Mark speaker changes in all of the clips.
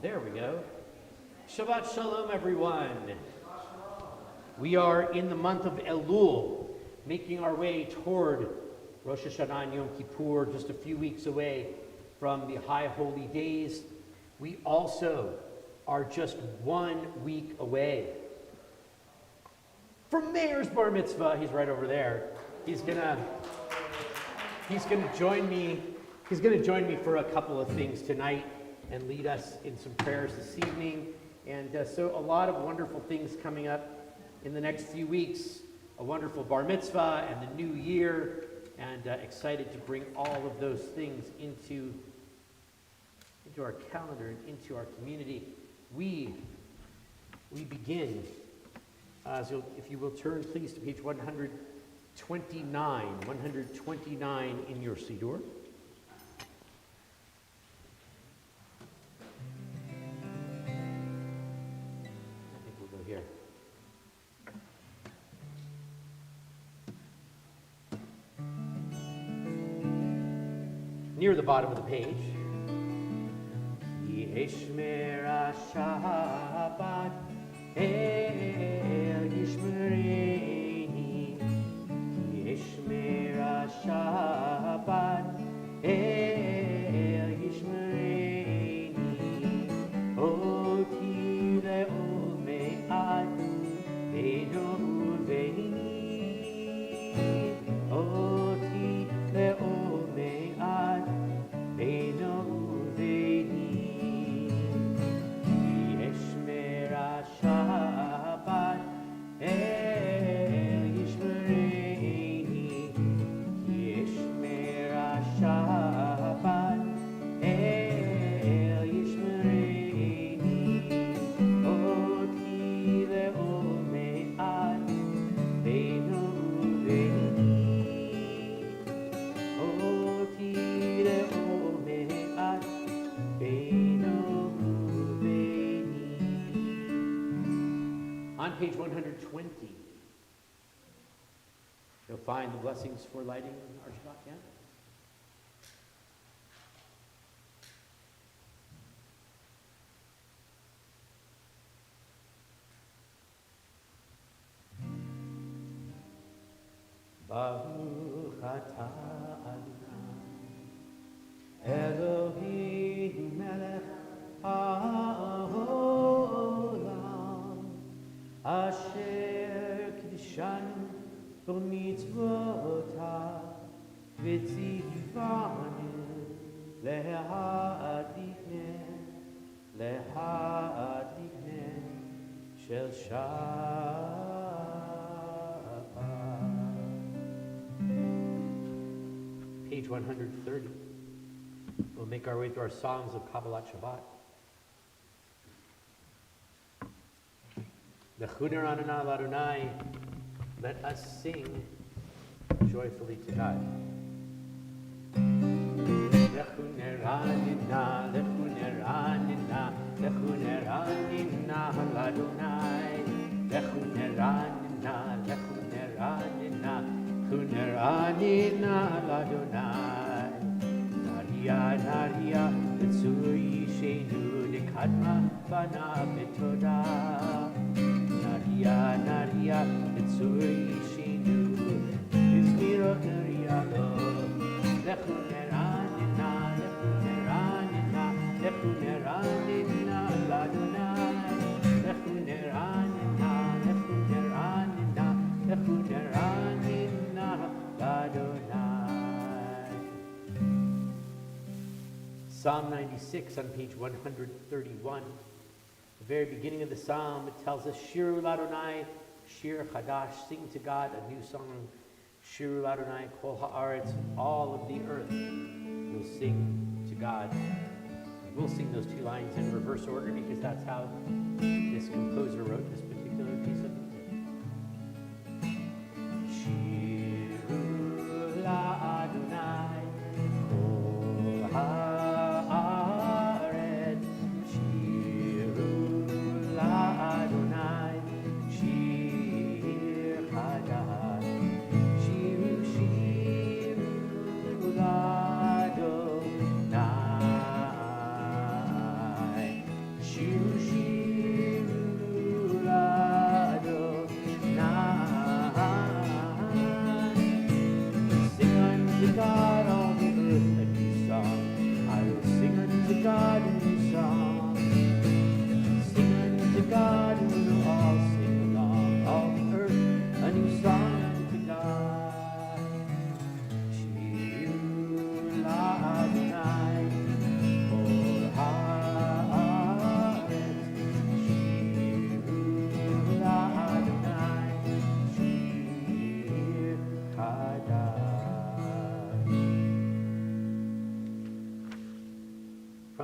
Speaker 1: There we go. Shabbat Shalom, everyone. We are in the month of Elul, making our way toward Rosh Hashanah and Yom Kippur, just a few weeks away from the high holy days. We also are just 1 week away from Mayor's Bar Mitzvah. He's right over there. He's gonna join me. He's gonna join me for a couple of things tonight and lead us in some prayers this evening. And so a lot of wonderful things coming up in the next few weeks. A wonderful bar mitzvah and the new year, and excited to bring all of those things into our calendar and into our community. We begin, so if you will turn please to page 129 in your Siddur. Here. Near the bottom of the page. Yishmer Shabbat El Yishmereini. Yishmer Shabbat El Yishmereini. Oti le'ol me'at Beino uveini. Oti le'ol me'at Beino uveini. Yishmer Shabbat El Yishmereini. Yishmer Shabbat El Yishmereini. Oti le'ol me'at Beino uveini. Oti le'ol me'at Beino uveini. On page 120, you'll find the blessings for lighting our Shabbat candles. Baruch atah Adonai Elohim melech haolam asher kiddushanu b'mitzvotav v'tzivanu leha'adiknen shel Shabbat. Page 130. We'll make our way through our Psalms of Kabbalat Shabbat. Lechuner Anana Ladonai, let us sing joyfully to God. Lechuner Anina, Lechuner Anina, Lechuner Anina Ladonai, Lechuner Anina, Lechuner Anina, Lechuner Anina Ladonai. Naria, Tzur Yishenu Nekadma Bana Betoda. Naria, Tzur Yishenu Izmiro Nariado. Lechuneranina, Lechuneranina, Lechuneranina Ladonai. Lechuneranina, Lechuneranina, Lechuneranina Ladonai. Psalm 96 on page 131. The very beginning of the psalm, it tells us, Shiru Ladonai, Shir Chadash, sing to God a new song. Shiru Ladonai, Kol Haaretz, all of the earth will sing to God. We'll sing those two lines in reverse order because that's how this composer wrote this particular piece of music. Shiru Ladonai, Kol Haaretz, Shiru Ladonai, Shir Chadash, Shiru Ladonai.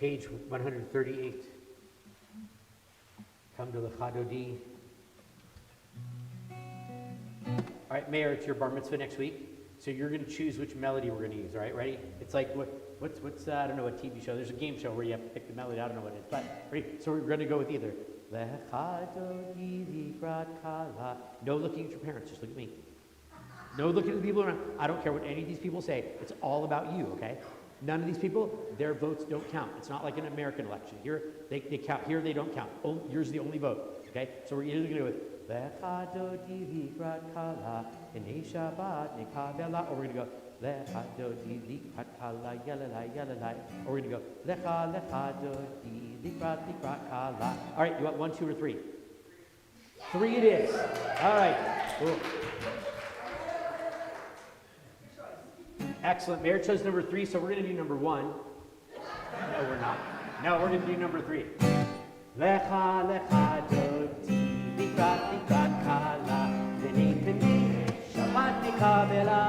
Speaker 1: Page 138. Come to the Chadodi. All right, Mayor, it's your bar mitzvah next week. So you're going to choose which melody we're going to use, all right? Ready? It's like, what's I don't know, a TV show. There's a game show where you have to pick the melody. I don't know what it is. But, ready? So we're going to go with either. No looking at your parents, just look at me. No looking at the people around. I don't care what any of these people say. It's all about you, okay? None of these people, their votes don't count. It's not like an American election. Here, they count. Here, they don't count. Yours is the only vote, okay? So we're either going to go with or we're going to go or we're going to go all right, you want 1, 2, or 3? 3 it is. All right. Cool. Excellent. Mayor chose number 3, so we're going to do number 1. No, we're not. No, we're going to do number 3. Lecha lecha doti likrat likrat kala v'nei pnei Shabbat nikavela.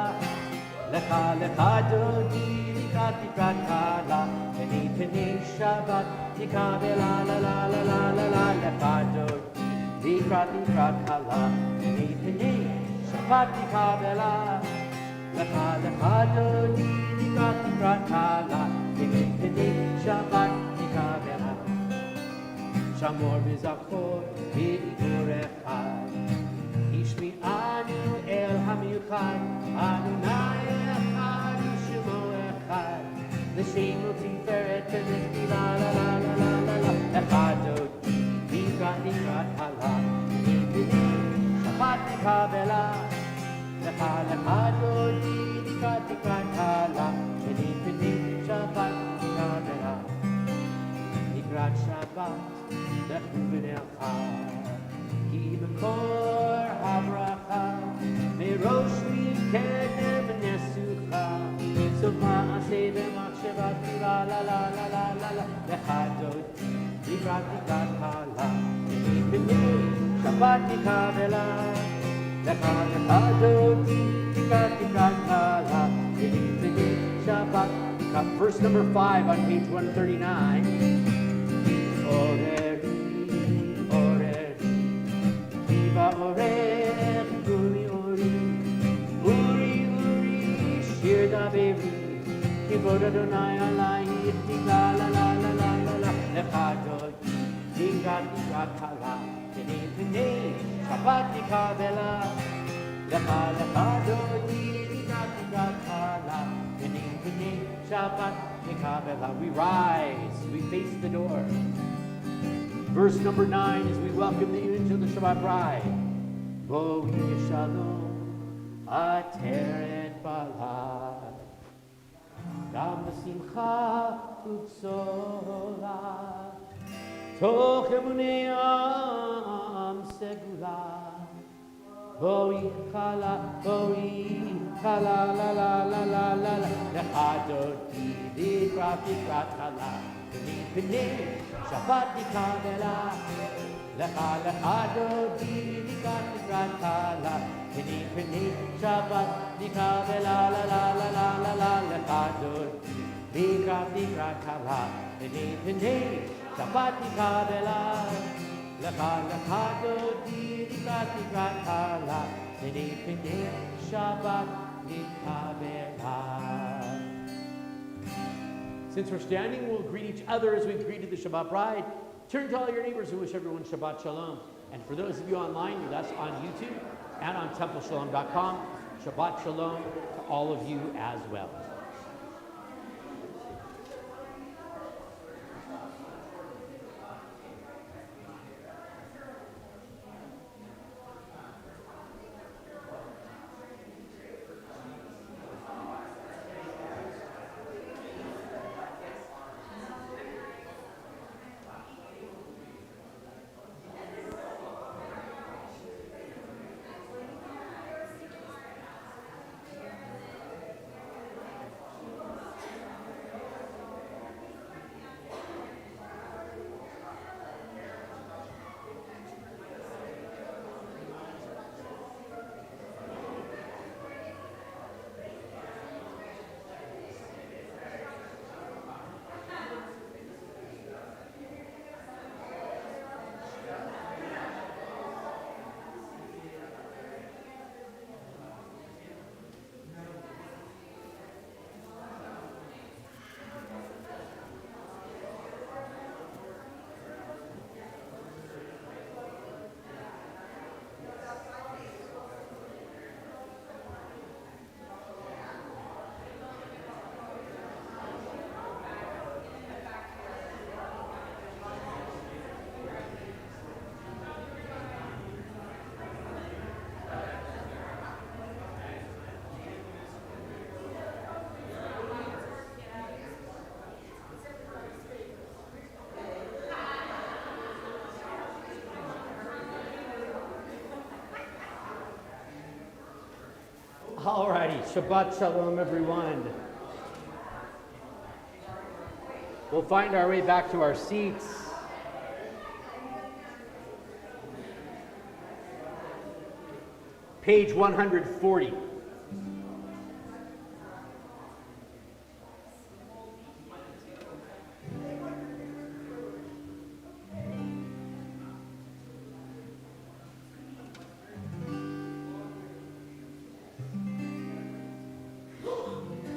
Speaker 1: Lecha lecha doti likrat likrat kala v'nei pnei Shabbat nikavela la la la la la la. Lecha doti likrat likrat kala v'nei pnei Shabbat nikavela. Lecha lecha doti likrat likrat kala v'nei pnei Shabbat nikavela. Shamor v'zachor v'ibur echad Ishmi anu el hamiuchad Adonai echad Yishmo echad L'shemo tiferet v'nechti la la la la la la la Echad doti likrat likrat kala v'nei pnei Shabbat nikavela. Lecha lecha doti likrat likrat kala v'nei pnei Shabbat nikavela. Likrat Shabbat Lechu v'necha Ki b'kor habracha Merosh v'kedem v'nesucha Sofa aseh v'machshavat la la la la la la la Lecha doti likrat likrat kala v'nei pnei Shabbat nikavela. Lecha lecha doti likrat likrat kala v'nei pnei Shabbat nikavela. Verse number 5 on page 139. Oreri, oreri, kiva orech, uri, uri, uri, uri, shir daveri, kivod Adonai alai, la la la la la la la, lecha doti, likrat likrat kala, v'nei pnei Shabbat nikavela. Lecha lecha doti, likrat likrat kala, v'nei pnei Shabbat nikavela. We rise, we face the door. Verse number 9 as we welcome the image of the Shabbat bride. Bo yeshalom ateret balad gam b'simcha u'bsola toch emunei am segula bo yichala la la la la la la lecha doti likrat likrat kala v'nei pnei Shabbat nikavela. Lecha lecha doti likrat likrat kala v'nei pnei Shabbat nikavela la la la la la la. Lecha doti likrat likrat kala v'nei pnei Shabbat nikavela. Lecha lecha doti likrat likrat kala v'nei pnei Shabbat nikavela. Since we're standing, we'll greet each other as we've greeted the Shabbat bride. Turn to all your neighbors and wish everyone Shabbat Shalom. And for those of you online with us on YouTube and on templeshalom.com, Shabbat Shalom to all of you as well. All righty, Shabbat Shalom, everyone. We'll find our way back to our seats. Page 140.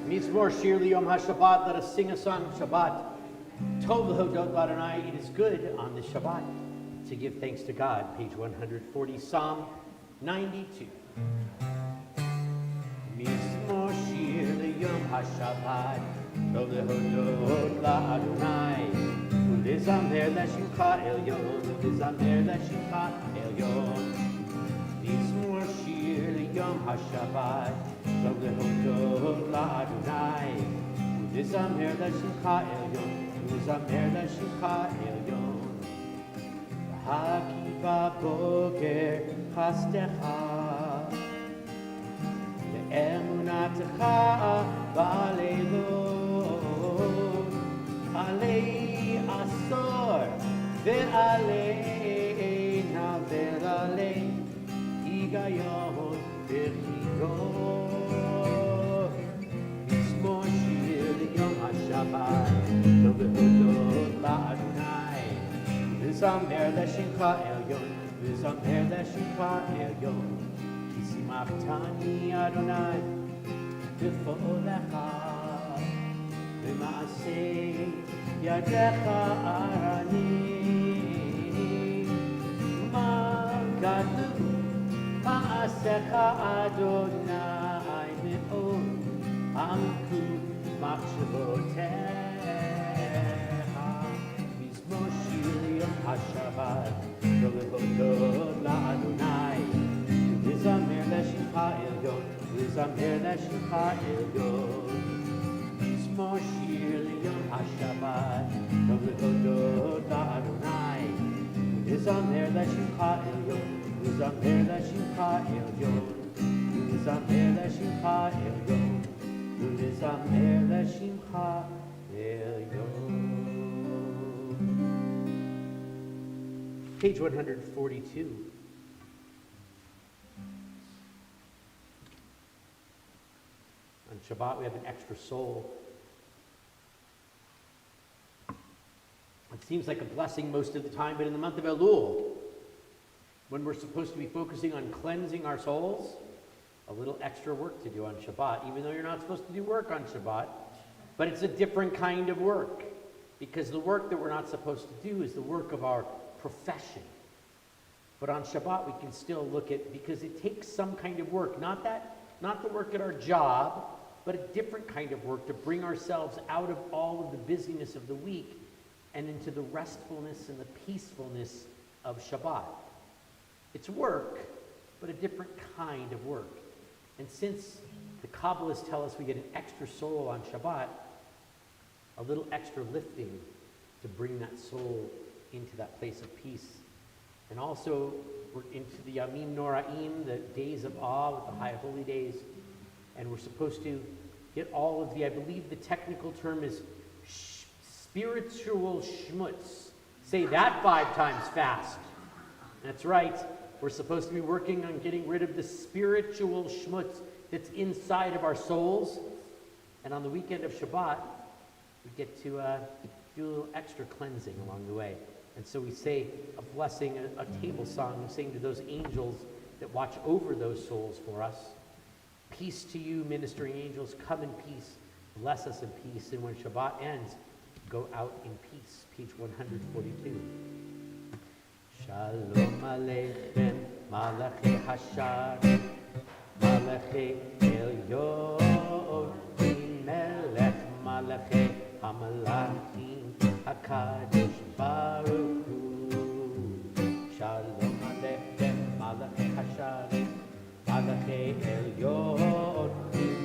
Speaker 1: Mizmor Shir Yom HaShabbat, let us sing a song of Shabbat. Tov L'hodot L'Adonai, it is good on this Shabbat to give thanks to God. Page 140, Psalm 92. Mizmor Shir Yom HaShabbat, Tov L'hodot L'Adonai, U'lezamer L'Shimcha Elyon, U'lezamer L'Shimcha Elyon. Mizmor Shir Yom HaShabbat, Tov L'hodot L'Adonai, U'lezamer L'Shimcha Elyon, U'lezamer L'Shimcha Elyon. Haki b'boker chastecha, Le'emunatecha ba'aleilot, Alei asor ve'alei navel alei higayon v'chirot. Mizmor shir Yom HaShabbat, Tov L'hodot L'Adonai, V'zamer L'Shimcha Elyon, V'zamer L'Shimcha Elyon. Ki simachtani Adonai b'fo'olecha, V'ma'aseh yadecha arani. Ma gadlu ma'asecha Adonai me'od, Amku machshavotecha. Mizmor Shir Yom HaShabbat, Tov L'hodot L'Adonai, V'zamer L'Shimcha Elyon, V'zamer L'Shimcha Elyon. Mizmor Shir Yom HaShabbat, Tov L'hodot L'Adonai, V'zamer L'Shimcha Elyon, V'zamer L'Shimcha Elyon, V'zamer L'Shimcha Elyon, V'zamer L'Shimcha Elyon. Page 142. On Shabbat, we have an extra soul. It seems like a blessing most of the time, but in the month of Elul, when we're supposed to be focusing on cleansing our souls, a little extra work to do on Shabbat, even though you're not supposed to do work on Shabbat, but it's a different kind of work, because the work that we're not supposed to do is the work of our profession. But on Shabbat, we can still look at, because it takes some kind of work, not the work at our job, but a different kind of work to bring ourselves out of all of the busyness of the week and into the restfulness and the peacefulness of Shabbat. It's work, but a different kind of work. And since the Kabbalists tell us we get an extra soul on Shabbat, a little extra lifting to bring that soul into that place of peace. And also, we're into the Yamim Noraim, the days of awe with the high holy days. And we're supposed to get all of the, I believe the technical term is spiritual schmutz. Say that 5 times fast. That's right. We're supposed to be working on getting rid of the spiritual schmutz that's inside of our souls. And on the weekend of Shabbat, we get to do a little extra cleansing along the way. And so we say a blessing, a table song, saying to those angels that watch over those souls for us, peace to you, ministering angels, come in peace, bless us in peace. And when Shabbat ends, go out in peace. Page 142. Shalom Aleichem, Malachi Hashar, Malachi Elyon, Melech Malachi Hamalachim, HaKadosh Baruch Hu. Shalom Aleichem, Malachi Hashar, Malachi Elyon,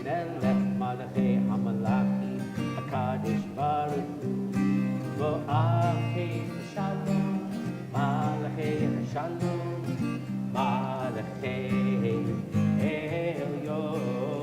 Speaker 1: Melech Malachi Hamalachim, HaKadosh Baruch Hu. Mo'achim Shalom, Malachi Shalom, Malachi Elyon.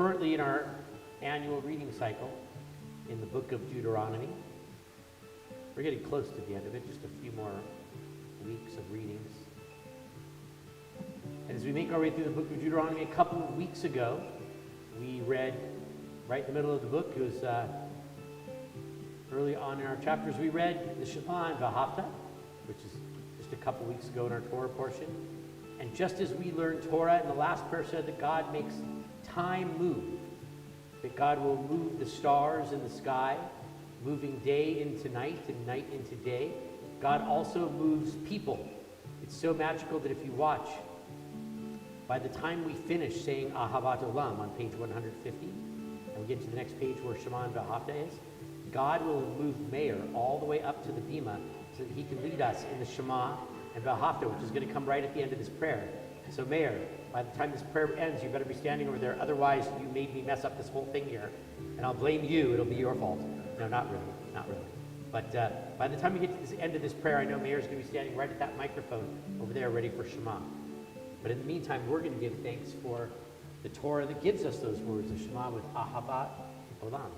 Speaker 1: currently in our annual reading cycle in the book of Deuteronomy. We're getting close to the end of it, just a few more weeks of readings. And as we make our way through the book of Deuteronomy, a couple of weeks ago, we read right in the middle of the book. It was early on in our chapters, we read the Shema and V'ahavta, which is just a couple weeks ago in our Torah portion. And just as we learned Torah in the last parasha, that God makes time move, that God will move the stars in the sky, moving day into night and night into day. God also moves people. It's so magical that if you watch, by the time we finish saying Ahavat Olam on page 150, and we get to the next page where Shema and V'ahavta is, God will move Meir all the way up to the Bima so that he can lead us in the Shema and V'ahavta, which is going to come right at the end of this prayer. So Meir, by the time this prayer ends, you better be standing over there. Otherwise, you made me mess up this whole thing here, and I'll blame you. It'll be your fault. No, not really. Not really. But by the time we get to the end of this prayer, I know Meir's going to be standing right at that microphone over there ready for Shema. But in the meantime, we're going to give thanks for the Torah that gives us those words of Shema with Ahavat Olam.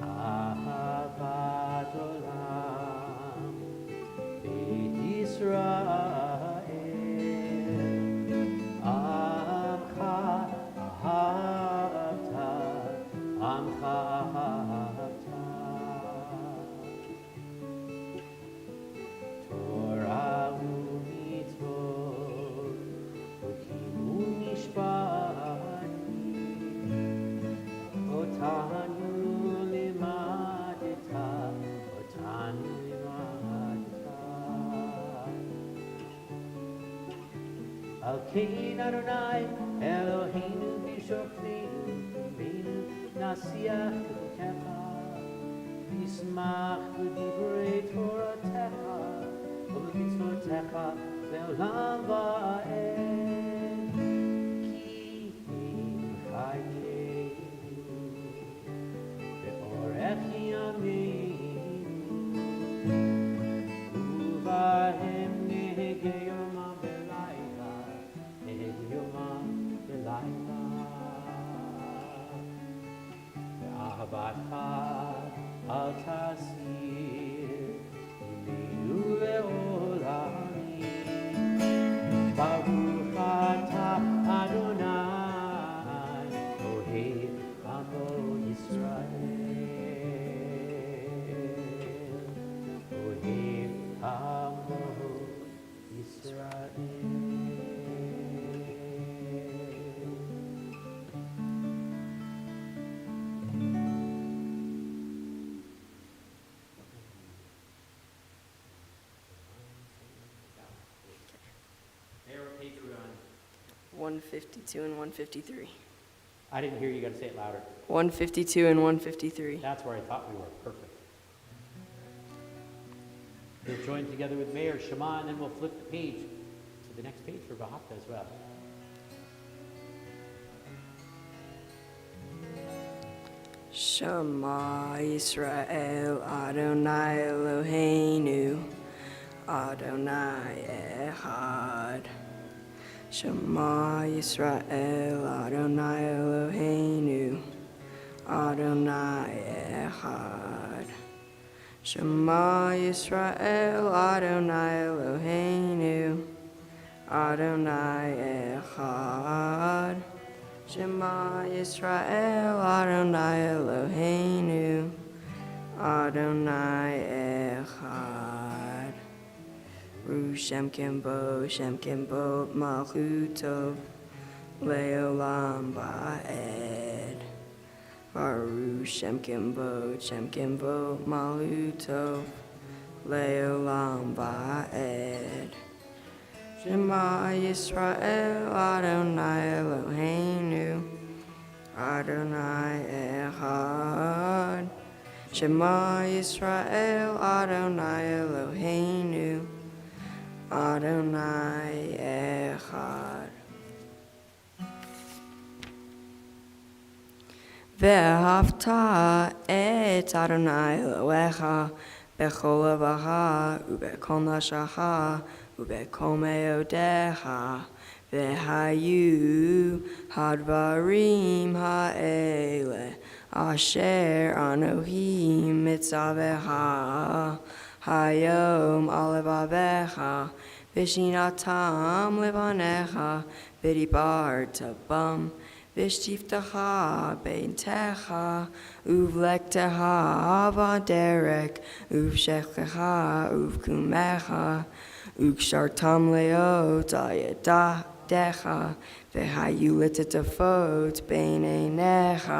Speaker 1: Ahavat Olam Beit Yisrael Amcha Ahavta Amcha Ahavta Torah u'mitzvot U'kimu mishpatim Otanu Al Kein Adonai Eloheinu b'shofteinu Kumeinu nasiach Kecha V'yismach b'divrei Toratecha U'b'mitzvotecha Ve'olam va'ed Ki im chayeinu Ve'orech yameinu U'vahem nehegei yomam Ahavatcha al tasir Imeinu le'olami Baruch atah Adonai Ohei Amo Yisrael Ohei Amo Yisrael. There are Patreon.
Speaker 2: 152 and 153.
Speaker 1: I didn't hear you. Got to say it louder.
Speaker 2: 152 and 153.
Speaker 1: That's where I thought we were. Perfect. We'll join together with Meir, Shema, and then we'll flip the page to the next page for V'ahavta as well.
Speaker 2: Shema Yisrael Adonai Eloheinu Adonai Echad. Shema Yisrael Adonai Eloheinu Adonai Echad. Shema Yisrael Adonai Eloheinu Adonai Echad. Shema Yisrael Adonai Eloheinu Adonai Echad. Ru Shem Kimbo Malchutov Leolam Ba'ed. Baru Shem Kimbo Malchutov Leolam Ba'ed. Shema Yisrael Adonai Eloheinu Adonai Echad. Shema Yisrael Adonai Eloheinu Adonai Echad. Ve'ahavta et Adonai Elohecha bechol levacha ubekol nafshecha ubekol meodecha והיו הדברים האלה אשר אנוכי מצווך היום על לבביך ושינתם לבניך ודיברת בם ושתפתך ביתך ובלכתך בדרך ובשכך ובקומך וקשרתם להיות על ידך והיו לטטפות בין עיניך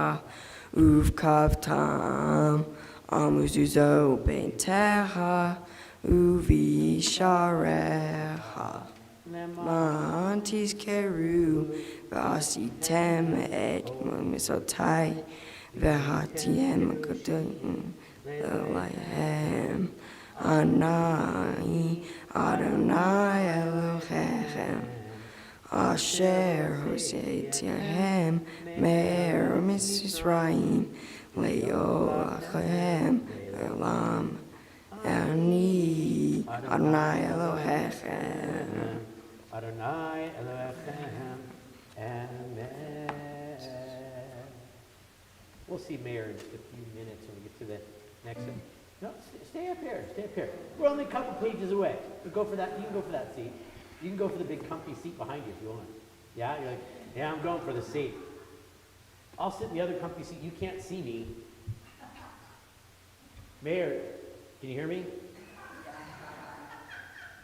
Speaker 2: ובקבתם על מזוזות ביתך ובשעריך למען תזכרו ועשיתם את מצותי והייתם קדושים אליהם אני אדוני אלוהיכם אשר הוצאתיהם מארץ מצרים ליולכם לעולם אני אדוני אלוהיכם
Speaker 1: Adonai Elohim, Amen. We'll see Mayor in just a few minutes when we get to the next one. No, stay up here. Stay up here. We're only a couple pages away. We'll go for that. You can go for that seat. You can go for the big comfy seat behind you if you want. Yeah? You're like, yeah, I'm going for the seat. I'll sit in the other comfy seat. You can't see me. Mayor, can you hear me?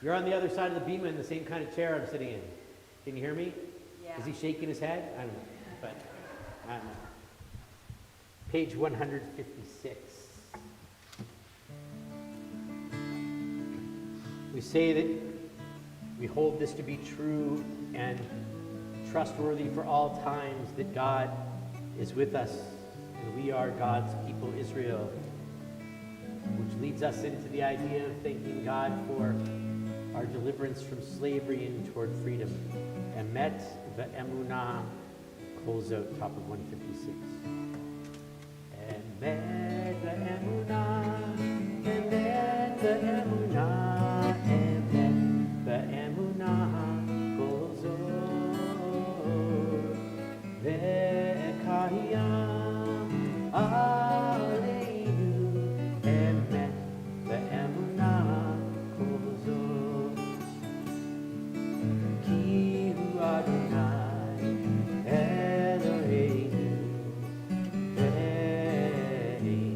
Speaker 1: You're on the other side of the bima in the same kind of chair I'm sitting in. Can you hear me? Yeah. Is he shaking his head? I don't know. But I don't know. Page 156. We say that we hold this to be true and trustworthy for all times, that God is with us and we are God's people, Israel, which leads us into the idea of thanking God for our deliverance from slavery and toward freedom. Emet ve'emunah, Kolzot, top of 156. Emet ve'emunah, emet ve'emunah, emet ve'emunah, Kolzot, ve'ekayam aleinu, emet ve'emunah, Adonai Eloheinu Ve'ein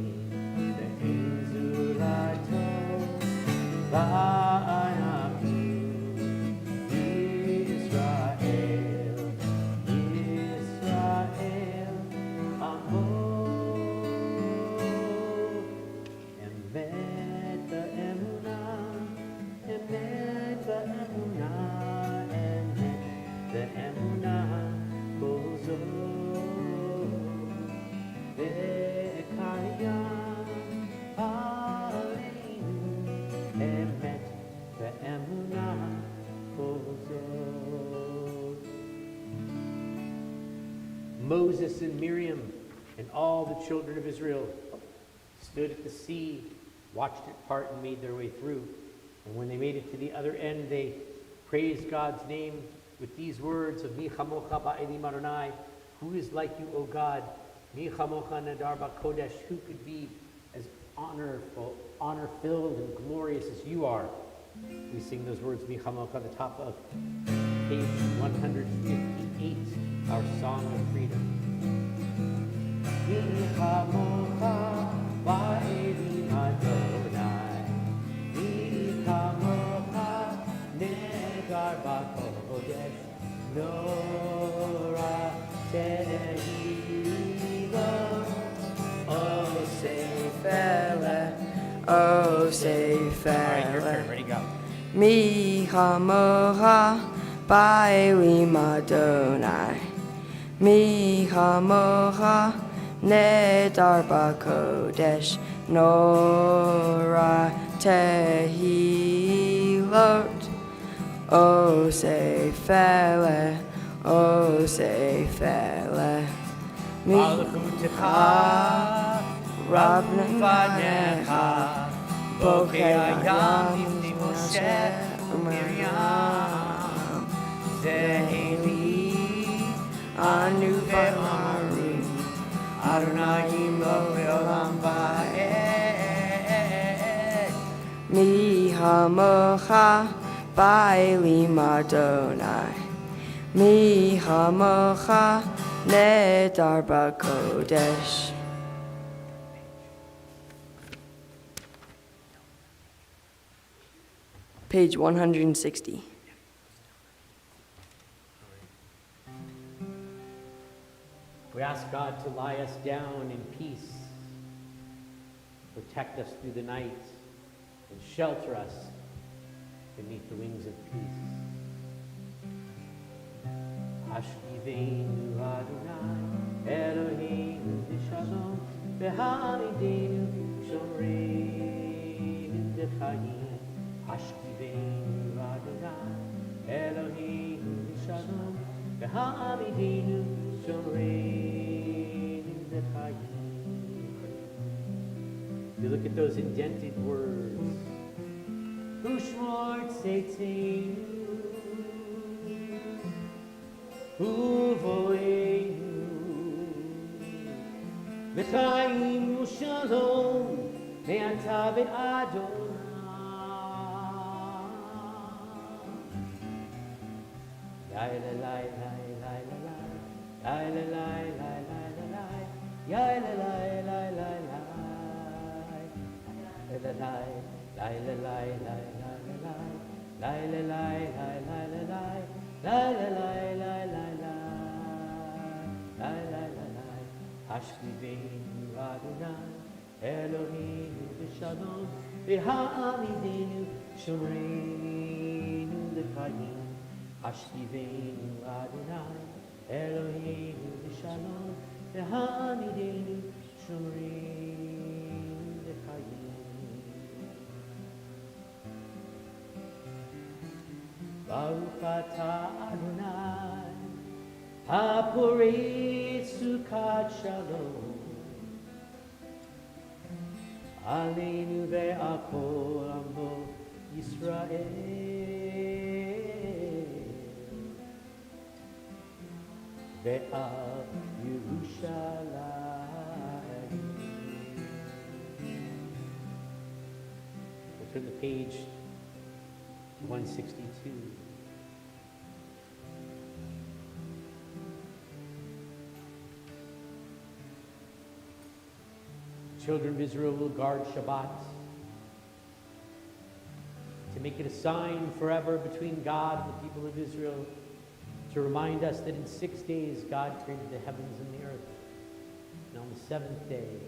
Speaker 1: Zulato Ba'anamu Yisrael Yisrael Amo Emet Ve'emunah Emet Ve'emunah the emunah goes ve'ekayam aleinu emet the emunah goes. Moses and Miriam and all the children of Israel stood at the sea, watched it part and made their way through. And when they made it to the other end, they praised God's name with these words of Mi chamocha ba'elim Adonai, who is like you, O God? Mi chamocha nadar ba'kodesh, who could be as honorful, honor-filled and glorious as you are? We sing those words, Mi chamocha, at the top of page 158, our song of freedom. Mi chamocha ba'elim Adonai, Mi chamocha nedar ba'kodesh, Nora Tehilo, oh say fella,
Speaker 2: Oh, say
Speaker 1: All right, your
Speaker 2: farewell.
Speaker 1: turn. Ready, go.
Speaker 2: Mi chamocha ba'elim Adonai. Mi chamocha nedar ba'kodesh. Nora tehilot. Oh, say fele. Oh, say fele. Mi
Speaker 1: Malchutecha
Speaker 2: Rabnu
Speaker 1: Fanecha Bokei Hayam Ifnei Moshe Umiriam
Speaker 2: Teheli Anu Ve'amari Adonai Imo Ve'olam Va'ed Mi Hamocha Ba'elim Adonai Mi Hamocha Nedar B'Kodesh. Page 160.
Speaker 1: We ask God to lie us down in peace, protect us through the night, and shelter us beneath the wings of peace. Hashkiveinu Adonai, Eloheinu v'shalom, v'hamidenu shomreinu v'chayim. Hashkiveinu Adonai, Eloheinu v'shalom, v'hamidenu shomreinu v'chayim. You look at those indented words. Ushmor tzeiteinu, uvoeinu, v'chaim u'shalom, me'ata ve'adonai. Lai la lai lai lai la lai, lai la lai lai lai la lai, lai la lai lai lai lai, lai la lai lai la lai lai lai la lai, lai la lai lai lai la lai, lai la lai lai lai lai, lai la lai. Hashkiveinu Adonai, Eloheinu v'shalom, v'hamidenu shomreinu v'chayim. Hashkiveinu Adonai, Eloheinu v'shalom, v'hamidenu shomreinu v'chayim. Baruch atah Adonai, haporei sukat shalom, aleinu ve'al kol amo Yisrael, ve'al Yerushalayim. We'll turn the page to 162. Children of Israel will guard Shabbat to make it a sign forever between God and the people of Israel, to remind us that in 6 days God created the heavens and the earth, and on the seventh day,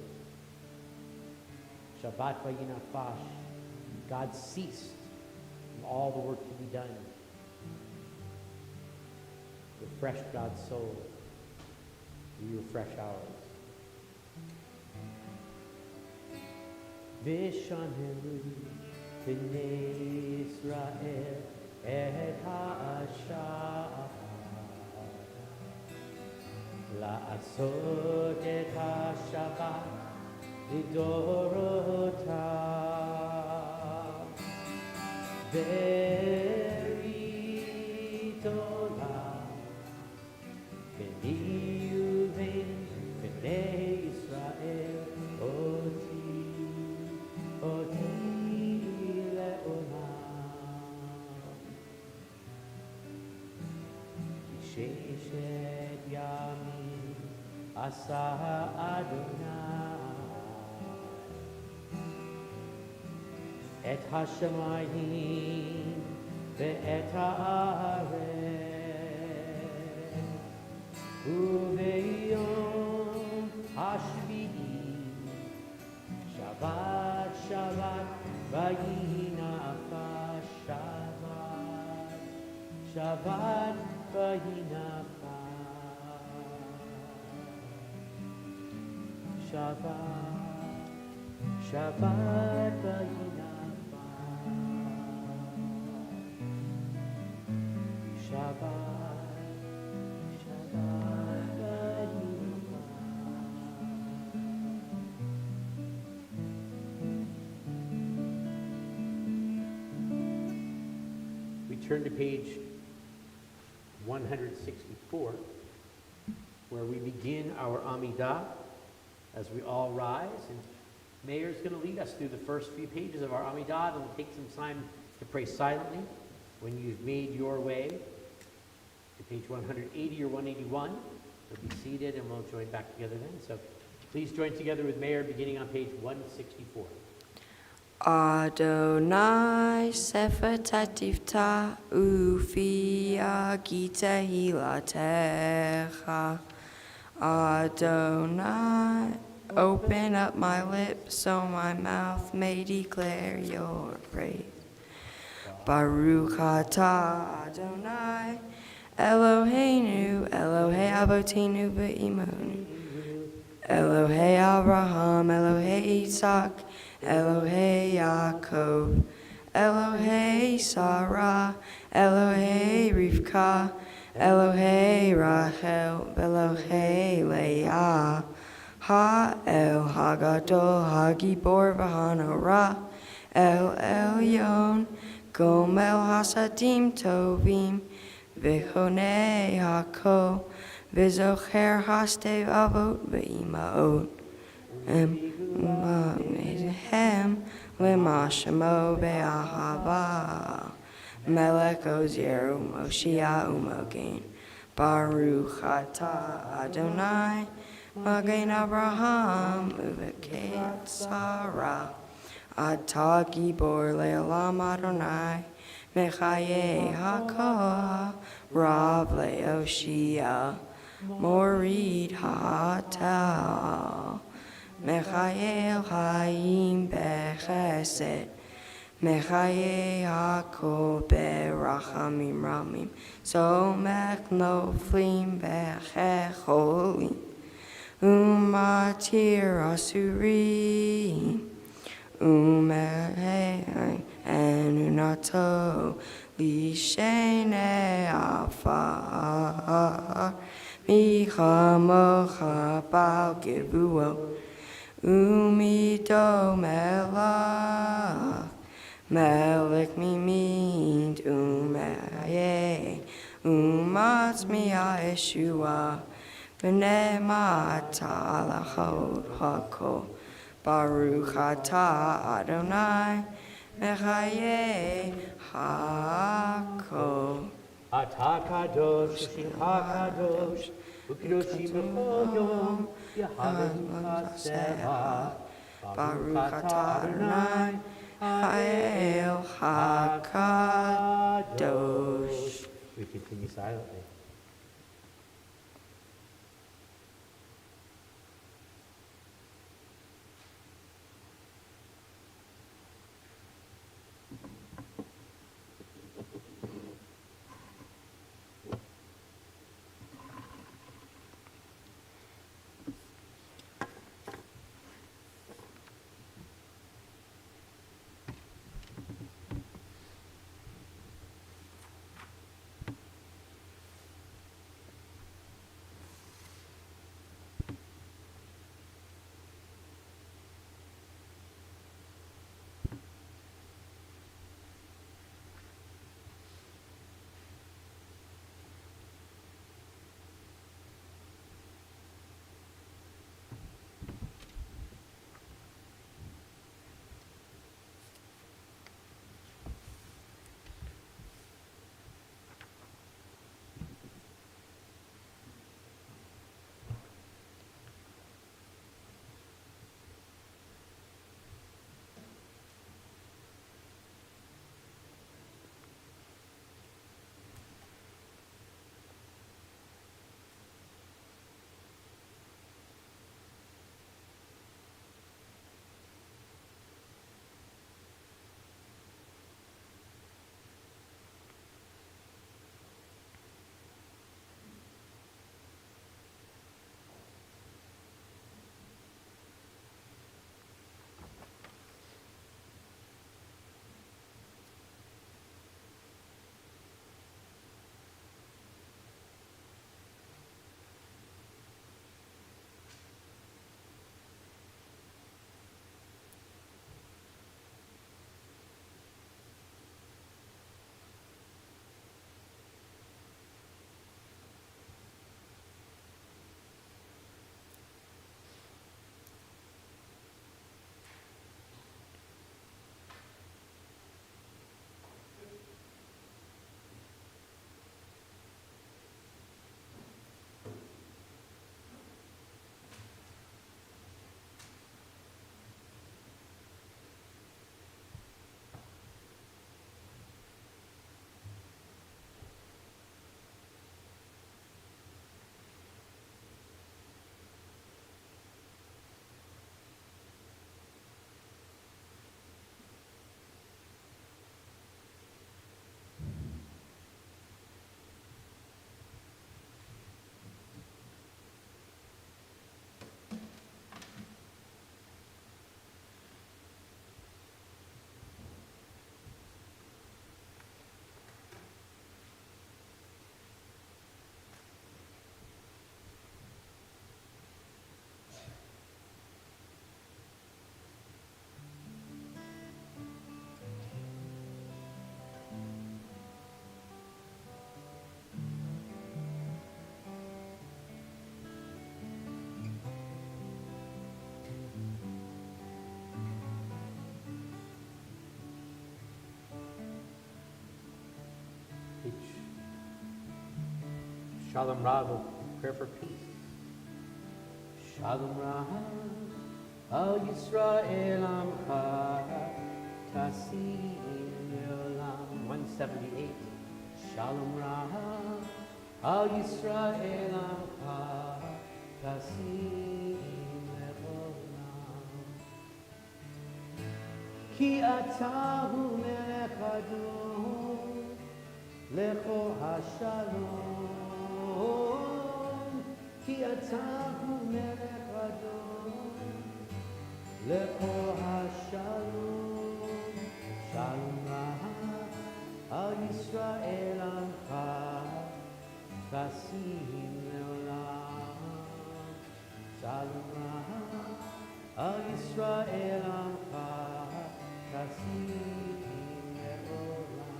Speaker 1: Shabbat vayinafash, God ceased from all the work to be done, refreshed God's soul. We refresh ours. V'shamelu b'nei Yisrael et ha'ashar la'asot et ha'shabbat lidorotav berit olam b'ni u'ben b'nei Yisrael oti le'olam. Sheshet yamim asa Adonai et hashamayim ve'et ha'aretz u'veyom hashvi'i Shabbat, Shabbat, vayinafash, Shabbat, Shabbat, vayinafash, Shabbat, Shabbat, vayinafash, Shabbat, Shabbat, vayinafash. Turn to page 164, where we begin our Amidah as we all rise. And Mayor's going to lead us through the first few pages of our Amidah, and we'll take some time to pray silently when you've made your way to page 180 or 181. We'll be seated and we'll join back together then. So please join together with Mayor beginning on page 164.
Speaker 2: Adonai sefer tatifta ufia gita hilatecha. Adonai, open up my lips so my mouth may declare your praise. Baruch atah Adonai, Eloheinu, Elohei Avotinu ve'imonu, Elohei Abraham, Elohei Isaac, Elohei Yaakov, Elohei Sarah, Elohei Rivka, Elohei Rachel, Elohei Leah, Ha'el Hagadol, Hagibor v'Hanorah, El Elyon, Gomel Hasadim Tovim, V'chonei Hakol, V'zocher Hastev Avot V'imaot, Hem L'mashemo Be'ahava, Melech Ozier U'Moshia U'Mogain, Baruch atah Adonai, Magen Abraham U'Veket Sarah, Atah Gibor Le'olam Adonai, Mechaye HaKoah, Rav Le'oshia, Morid HaTal, Mechaye Chaim Bechesed, Mechaye HaKol Berachamim Ramim, Somech Noflim Bechecholim, Umatir Asurim, Umehei Enunato Lishene Afar Michamocha Bal Gevuo Umito Melach Melech Mimid Umehei Umatzmiya Yeshua B'nei Mata Lachot Hakol Baruch atah Adonai, Mechaye HaKol.
Speaker 1: Atah kadosh, Shemcha kadosh, u'kedoshim b'chol yom, Yehaveducha secha.
Speaker 2: Baruch atah Adonai, Ha'el HaKadosh.
Speaker 1: We continue silently. Shalom Rav, prayer for peace. Shalom Rav, Al Yisrael Amcha, Tasim Leolam. 178. Shalom Rav, Al Yisrael Amcha, Tasim Leolam. Ki atahu melech adon, lecho hashalom. Ki atahu melech adon, lecho hashalom. Shalom Rav, al Yisrael amcha, tasim leolam. Shalom Rav, al Yisrael amcha, tasim leolam.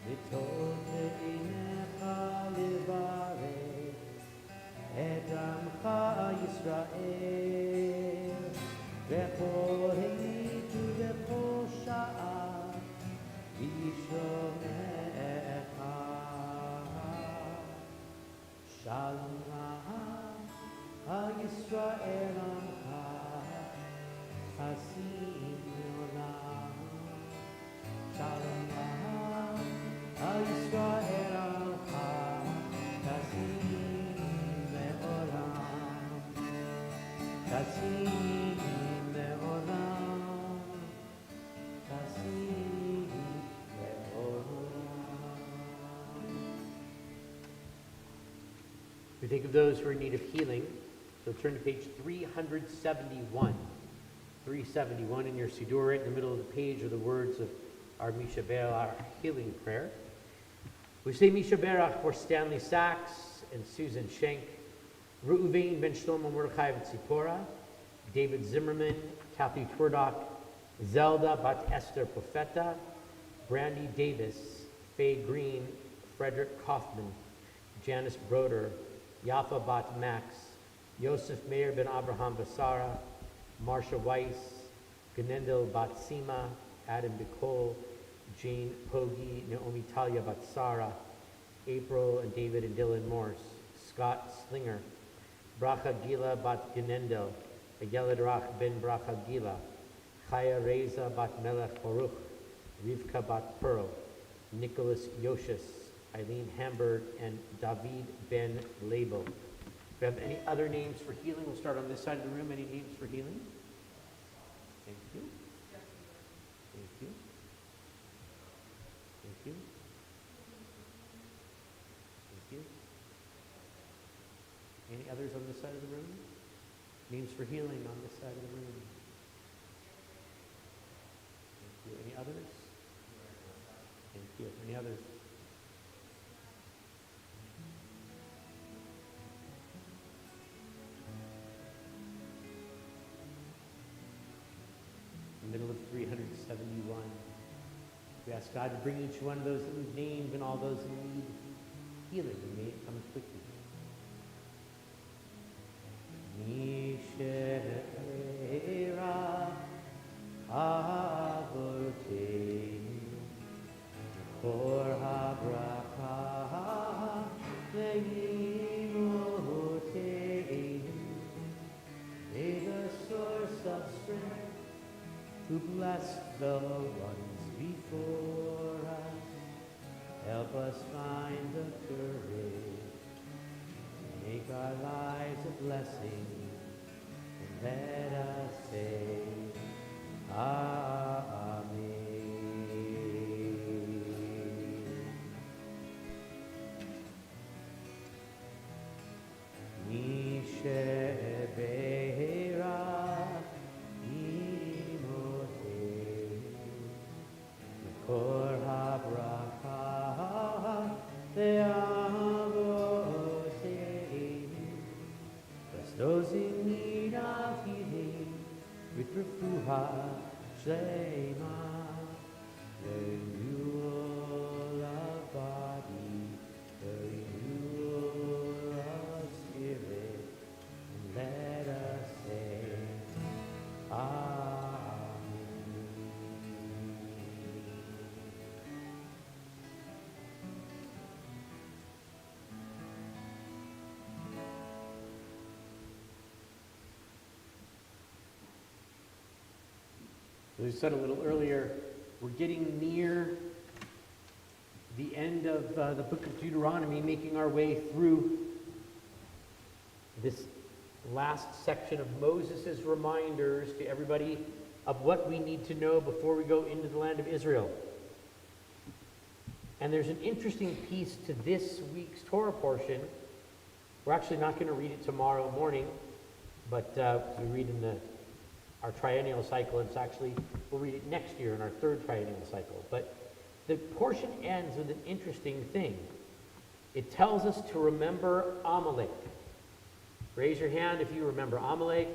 Speaker 1: V'tov le'inecha levarech et amcha Yisrael, v'chol heitu v'chol sha'a v'yishomecha. Shalom Rav, al Yisrael amcha, tasim leolam. Shalom Rav, al Yisrael amcha, tasim leolam. Tasim leolam. Tasim leolam. We think of those who are in need of healing. So turn to page 371. 371 in your Siddur, right in the middle of the page are the words of our Mishaberach, our healing prayer. We say Mishaberach for Stanley Sachs and Susan Schenk, Reuven ben Shlomo Mordechai Tzipora, David Zimmerman, Kathy Twerdock, Zelda bat Esther Profeta, Brandy Davis, Faye Green, Frederick Kaufman, Janice Broder, Yafa bat Max, Yosef Meir ben Abraham Basara, Marsha Weiss, Ganendel bat Sima, Adam Bicole, Jane Pogi, Naomi Talia Batsara, April and David and Dylan Morse, Scott Slinger, Bracha Gila bat Ganendel, Ayeladrach ben Bracha Gila, Chaya Reza bat Melech Baruch, Rivka bat Pearl, Nicholas Yoshis, Eileen Hamburg, and David ben Label. If we have any other names for healing, we'll start on this side of the room. Any names for healing? Thank you. Thank you. Thank you. Thank you. Any others on this side of the room? Names for healing on this side of the room. Thank you. Any others? Thank you. Any others? Middle of 371. We ask God to bring each one of those that we've named and all those who need healing, and may it come quickly. Mishera avoteinu kor habracha leimoteinu. May the source of strength who bless the ones before us, help us find the courage to make our lives a blessing, and let us say, Amen. Mishebera Kor habracha le'avoteinu. Bless those in need of healing with refuah shlema, renewal of body, the renewal of spirit, and let us say, As we said a little earlier, we're getting near the end of the book of Deuteronomy, making our way through this last section of Moses' reminders to everybody of what we need to know before we go into the land of Israel. And there's an interesting piece to this week's Torah portion. We're actually not going to read it tomorrow morning, but we read in our triennial cycle. It's actually, we'll read it next year in our third triennial cycle. But the portion ends with an interesting thing. It tells us to remember Amalek. Raise your hand if you remember Amalek.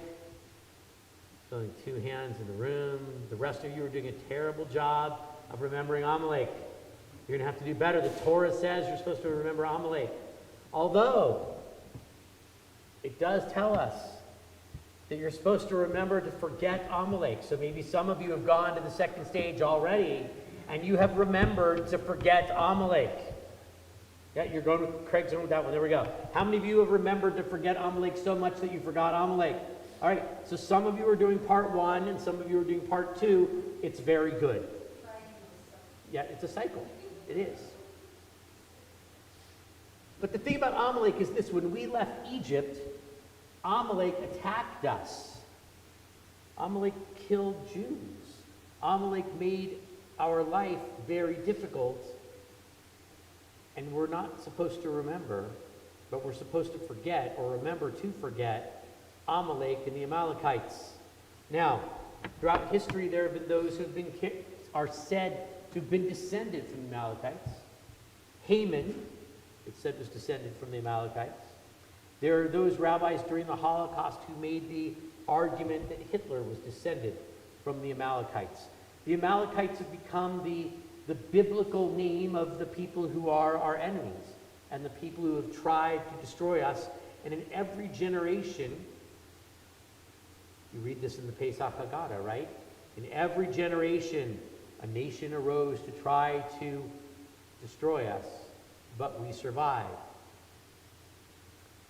Speaker 1: There's only 2 hands in the room. The rest of you are doing a terrible job of remembering Amalek. You're going to have to do better. The Torah says you're supposed to remember Amalek. Although, it does tell us that you're supposed to remember to forget Amalek. So maybe some of you have gone to the second stage already, and you have remembered to forget Amalek. Yeah, you're going with Craig's going with that one. There we go. How many of you have remembered to forget Amalek so much that you forgot Amalek? All right, so some of you are doing part 1, and some of you are doing part 2. It's very good. Yeah, it's a cycle. It is. But the thing about Amalek is this. When we left Egypt, Amalek attacked us. Amalek killed Jews. Amalek made our life very difficult. And we're not supposed to remember, but we're supposed to forget, or remember to forget, Amalek and the Amalekites. Now, throughout history, there have been those who are said to have been descended from the Amalekites. Haman, it's said, was descended from the Amalekites. There are those rabbis during the Holocaust who made the argument that Hitler was descended from the Amalekites. The Amalekites have become the biblical name of the people who are our enemies and the people who have tried to destroy us. And in every generation, you read this in the Pesach Haggadah, right? In every generation, a nation arose to try to destroy us, but we survived.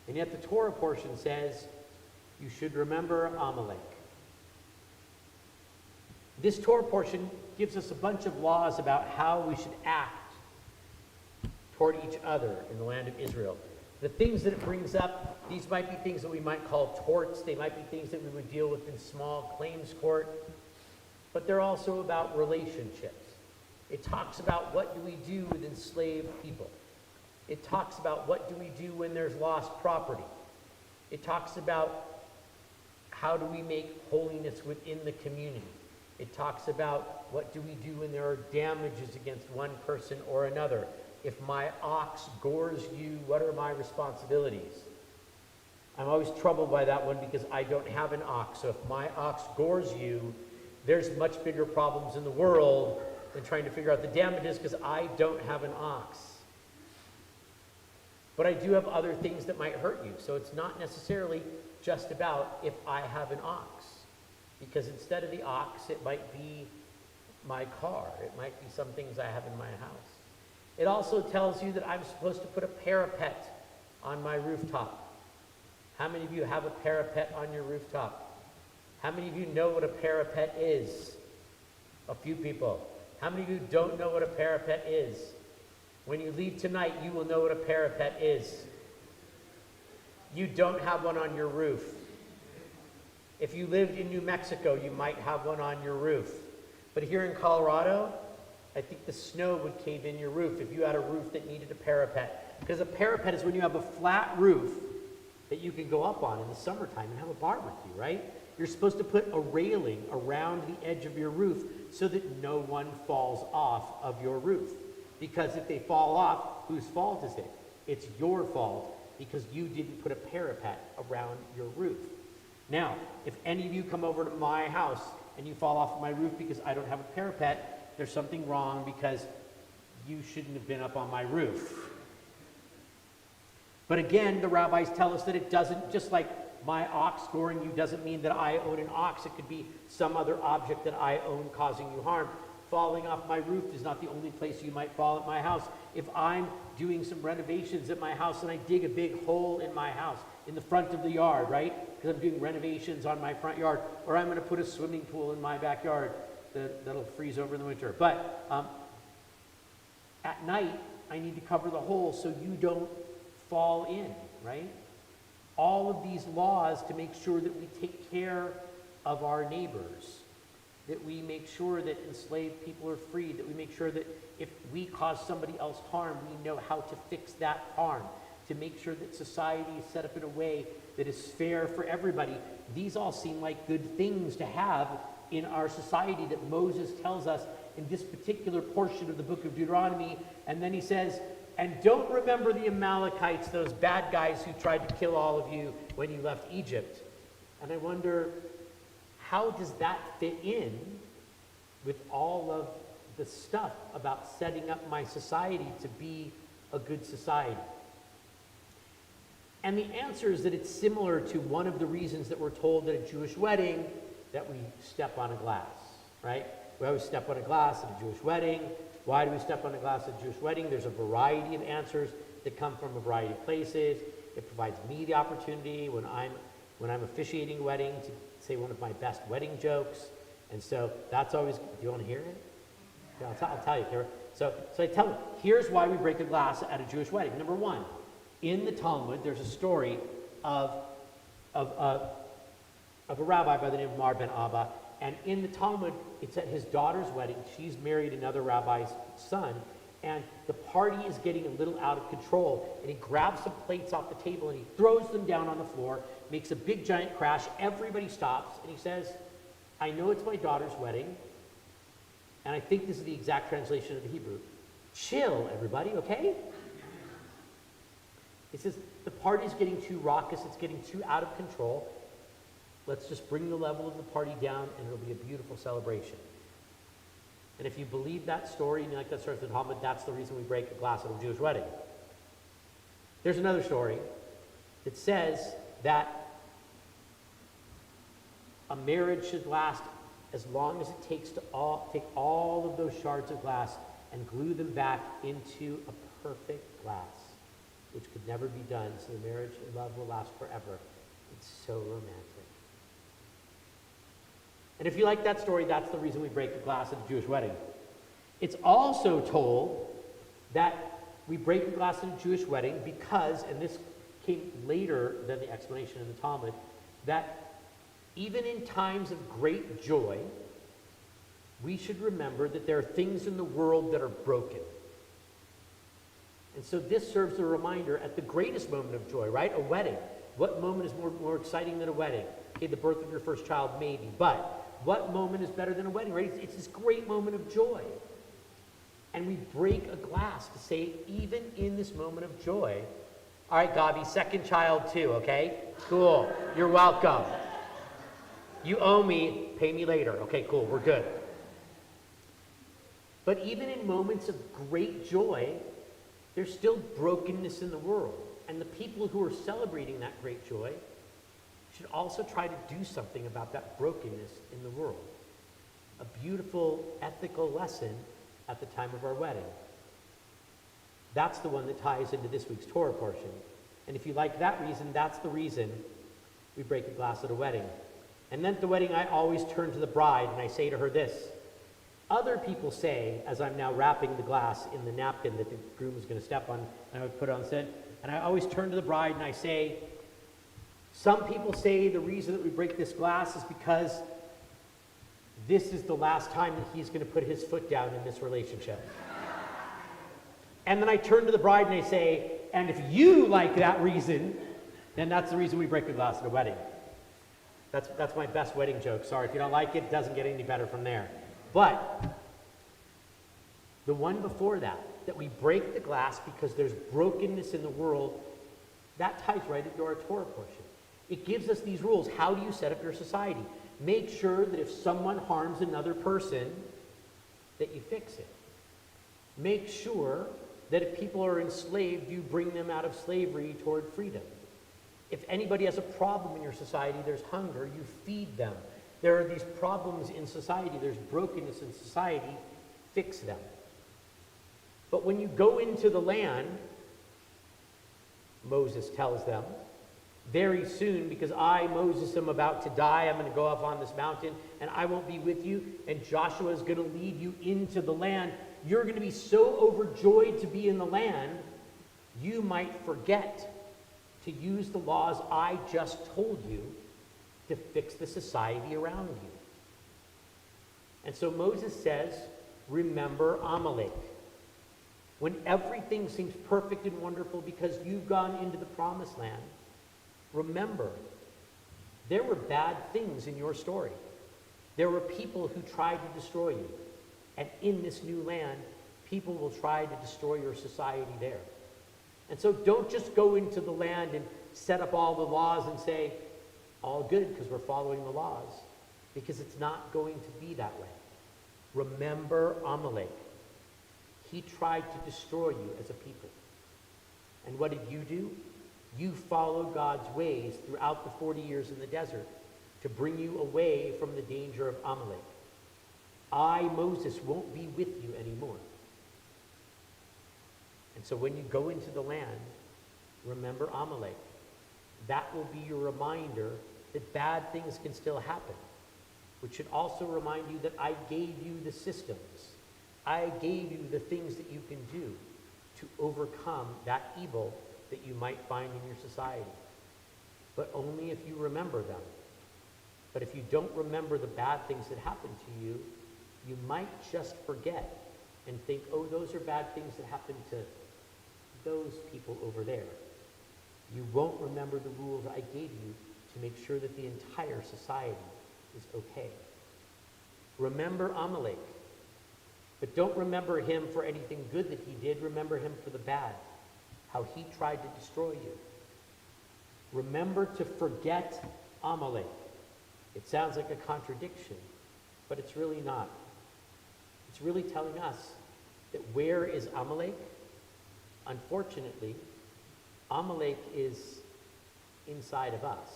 Speaker 1: And yet the Torah portion says, you should remember Amalek. This Torah portion gives us a bunch of laws about how we should act toward each other in the land of Israel. The things that it brings up, these might be things that we might call torts. They might be things that we would deal with in small claims court. But they're also about relationships. It talks about what do we do with enslaved people. It talks about what do we do when there's lost property. It talks about how do we make holiness within the community. It talks about what do we do when there are damages against one person or another. If my ox gores you, what are my responsibilities? I'm always troubled by that one because I don't have an ox. So if my ox gores you, there's much bigger problems in the world than trying to figure out the damages because I don't have an ox. But I do have other things that might hurt you. So it's not necessarily just about if I have an ox. Because instead of the ox, it might be my car. It might be some things I have in my house. It also tells you that I'm supposed to put a parapet on my rooftop. How many of you have a parapet on your rooftop? How many of you know what a parapet is? A few people. How many of you don't know what a parapet is? When you leave tonight, you will know what a parapet is. You don't have one on your roof. If you lived in New Mexico, you might have one on your roof. But here in Colorado, I think the snow would cave in your roof if you had a roof that needed a parapet. Because a parapet is when you have a flat roof that you can go up on in the summertime and have a barbecue, right? You're supposed to put a railing around the edge of your roof so that no one falls off of your roof. Because if they fall off, whose fault is it? It's your fault because you didn't put a parapet around your roof. Now, if any of you come over to my house and you fall off of my roof because I don't have a parapet, there's something wrong because you shouldn't have been up on my roof. But again, the rabbis tell us that it doesn't, just like my ox goring you doesn't mean that I own an ox. It could be some other object that I own causing you harm. Falling off my roof is not the only place you might fall at my house. If I'm doing some renovations at my house and I dig a big hole in my house, in the front of the yard, right? Because I'm doing renovations on my front yard, or I'm going to put a swimming pool in my backyard. that'll freeze over in the winter. But at night, I need to cover the hole so you don't fall in, right? All of these laws to make sure that we take care of our neighbors, that we make sure that enslaved people are freed, that we make sure that if we cause somebody else harm, we know how to fix that harm, to make sure that society is set up in a way that is fair for everybody. These all seem like good things to have in our society that Moses tells us in this particular portion of the book of Deuteronomy. And then he says, and don't remember the Amalekites, those bad guys who tried to kill all of you when you left Egypt. And I wonder, how does that fit in with all of the stuff about setting up my society to be a good society? And the answer is that it's similar to one of the reasons that we're told at a Jewish wedding that we step on a glass, right? We always step on a glass at a Jewish wedding. Why do we step on a glass at a Jewish wedding? There's a variety of answers that come from a variety of places. It provides me the opportunity when I'm officiating a wedding to say one of my best wedding jokes. And so that's always, do you want to hear it? Yeah, I'll tell you, Kara. So I tell them, here's why we break a glass at a Jewish wedding. Number one, in the Talmud, there's a story of a rabbi by the name of Mar ben Abba. And in the Talmud, it's at his daughter's wedding. She's married another rabbi's son. And the party is getting a little out of control. And he grabs some plates off the table and he throws them down on the floor, makes a big giant crash. Everybody stops. And he says, I know it's my daughter's wedding. And I think this is the exact translation of the Hebrew. Chill, everybody, okay? He says, the party's getting too raucous. It's getting too out of control. Let's just bring the level of the party down and it'll be a beautiful celebration. And if you believe that story and you like that story of the Talmud, that's the reason we break a glass at a Jewish wedding. There's another story that says that a marriage should last as long as it takes to take all of those shards of glass and glue them back into a perfect glass, which could never be done, so the marriage and love will last forever. It's so romantic. And if you like that story, that's the reason we break a glass at a Jewish wedding. It's also told that we break a glass at a Jewish wedding because, and this came later than the explanation in the Talmud, that even in times of great joy, we should remember that there are things in the world that are broken. And so this serves as a reminder at the greatest moment of joy, right? A wedding. What moment is more exciting than a wedding? Okay, the birth of your first child, maybe. But what moment is better than a wedding, right? It's this great moment of joy. And we break a glass to say, even in this moment of joy, all right, Gabi, second child too, okay? Cool. You're welcome. You owe me, pay me later. Okay, cool, we're good. But even in moments of great joy, there's still brokenness in the world. And the people who are celebrating that great joy should also try to do something about that brokenness in the world. A beautiful ethical lesson at the time of our wedding. That's the one that ties into this week's Torah portion. And if you like that reason, that's the reason we break a glass at a wedding. And then at the wedding, I always turn to the bride and I say to her this. Other people say, as I'm now wrapping the glass in the napkin that the groom is going to step on, and I would put it on set, and I always turn to the bride and I say, some people say the reason that we break this glass is because this is the last time that he's going to put his foot down in this relationship. And then I turn to the bride and I say, and if you like that reason, then that's the reason we break a glass at a wedding. That's my best wedding joke. Sorry, if you don't like it, it doesn't get any better from there. But the one before that we break the glass because there's brokenness in the world, that ties right into our Torah portion. It gives us these rules. How do you set up your society? Make sure that if someone harms another person, that you fix it. Make sure that if people are enslaved, you bring them out of slavery toward freedom. If anybody has a problem in your society, there's hunger, you feed them. There are these problems in society, there's brokenness in society, fix them. But when you go into the land, Moses tells them, very soon, because I, Moses, am about to die. I'm going to go up on this mountain, and I won't be with you, and Joshua is going to lead you into the land. You're going to be so overjoyed to be in the land, you might forget to use the laws I just told you to fix the society around you. And so Moses says, remember Amalek. When everything seems perfect and wonderful because you've gone into the promised land, remember, there were bad things in your story. There were people who tried to destroy you. And in this new land, people will try to destroy your society there. And so don't just go into the land and set up all the laws and say, all good because we're following the laws. Because it's not going to be that way. Remember Amalek. He tried to destroy you as a people. And what did you do? You followed God's ways throughout the 40 years in the desert to bring you away from the danger of Amalek. I, Moses, won't be with you anymore. And so when you go into the land, remember Amalek. That will be your reminder that bad things can still happen, which should also remind you that I gave you the systems. I gave you the things that you can do to overcome that evil that you might find in your society. But only if you remember them. But if you don't remember the bad things that happened to you, you might just forget and think, oh, those are bad things that happened to those people over there. You won't remember the rules I gave you to make sure that the entire society is okay. Remember Amalek. But don't remember him for anything good that he did. Remember him for the bad, how he tried to destroy you. Remember to forget Amalek. It sounds like a contradiction, but it's really not. It's really telling us that where is Amalek? Unfortunately, Amalek is inside of us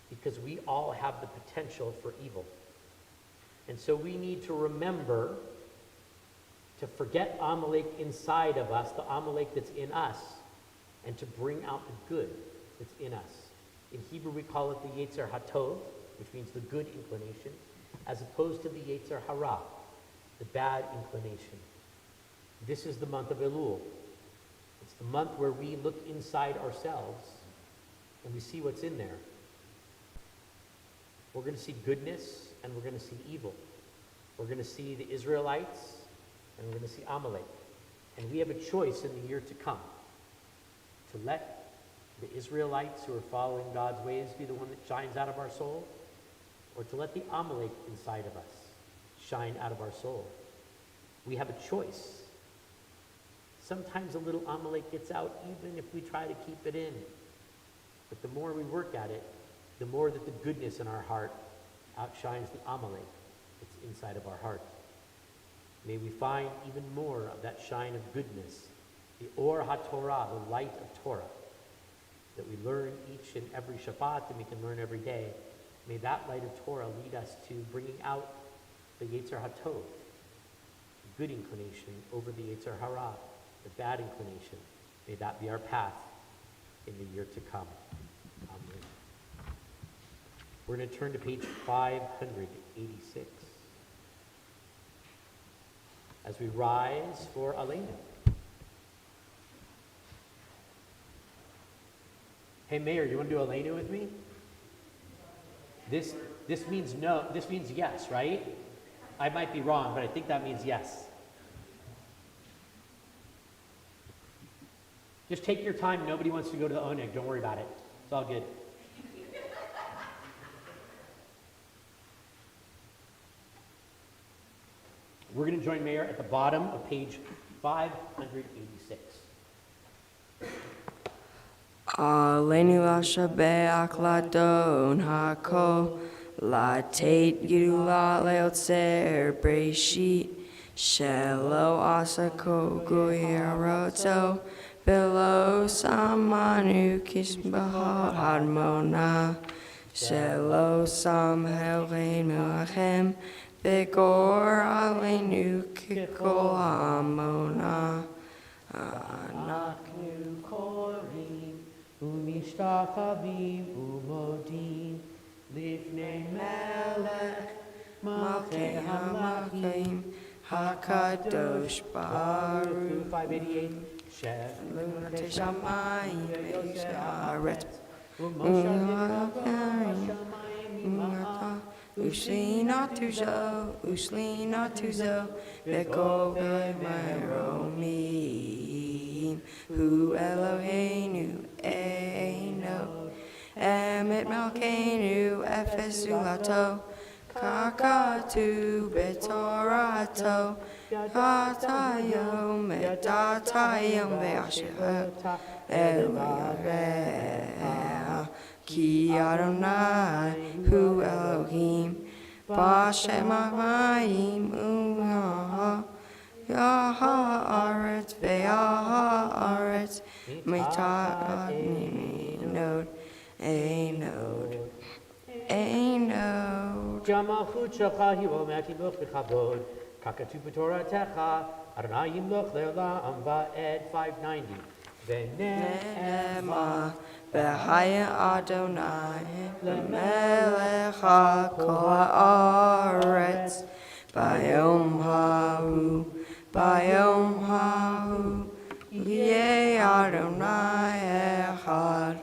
Speaker 1: because we all have the potential for evil. And so we need to remember to forget Amalek inside of us, the Amalek that's in us, and to bring out the good that's in us. In Hebrew, we call it the Yetzer HaTov, which means the good inclination, as opposed to the Yetzer Hara, the bad inclination. This is the month of Elul. It's the month where we look inside ourselves and we see what's in there. We're going to see goodness and we're going to see evil. We're going to see the Israelites and we're going to see Amalek. And we have a choice in the year to come to let the Israelites who are following God's ways be the one that shines out of our soul, or to let the Amalek inside of us shine out of our soul. We have a choice. Sometimes a little Amalek gets out even if we try to keep it in. But the more we work at it, the more that the goodness in our heart outshines the Amalek that's inside of our heart. May we find even more of that shine of goodness, the Or HaTorah, the light of Torah, that we learn each and every Shabbat and we can learn every day. May that light of Torah lead us to bringing out the Yetzer HaTov, the good inclination over the Yetzer Hara, the bad inclination. May that be our path in the year to come. Amen. We're going to turn to page 586 as we rise for Aleinu. Hey, Mayor, you want to do Aleinu with me? This means no. This means yes, right? I might be wrong, but I think that means yes. Just take your time. Nobody wants to go to the oneg. Don't worry about it. It's all good. We're going to join Mayor at the bottom of page 586.
Speaker 2: Aleinu l'shabeach ladon hakol latet gidula leotzer breshit shelo asako goyerato below samanu kisbahal hadmona shelo sam helrein melachem begor aleinu kikol hamona anaknu korim umi
Speaker 1: ומשתחווים ומודים לפני מלך מלכי המלכים
Speaker 2: הקדוש ברוך הוא
Speaker 1: 588
Speaker 2: אלוהי שמיים ואיש הארץ
Speaker 1: ומשה השמיים ממעל
Speaker 2: ושלינה תוזו וכל מרומם הוא אלוהינו אינו אמת מלכנו אפס זולתו ככתוב בתורתו דת היום ואשר אלוהיה כי אדוני הוא אלוהים בשמיים והארץ מתחת נוד אין עוד
Speaker 1: שהמלכות שלך היא עומדת ימלוך בכבוד, ככתוב בתורתך, אדוני ימלוך לעולם ועד 590.
Speaker 2: ונאמר והיה אדוני למלך על כל הארץ ביום ההוא יהיה אדוני אחד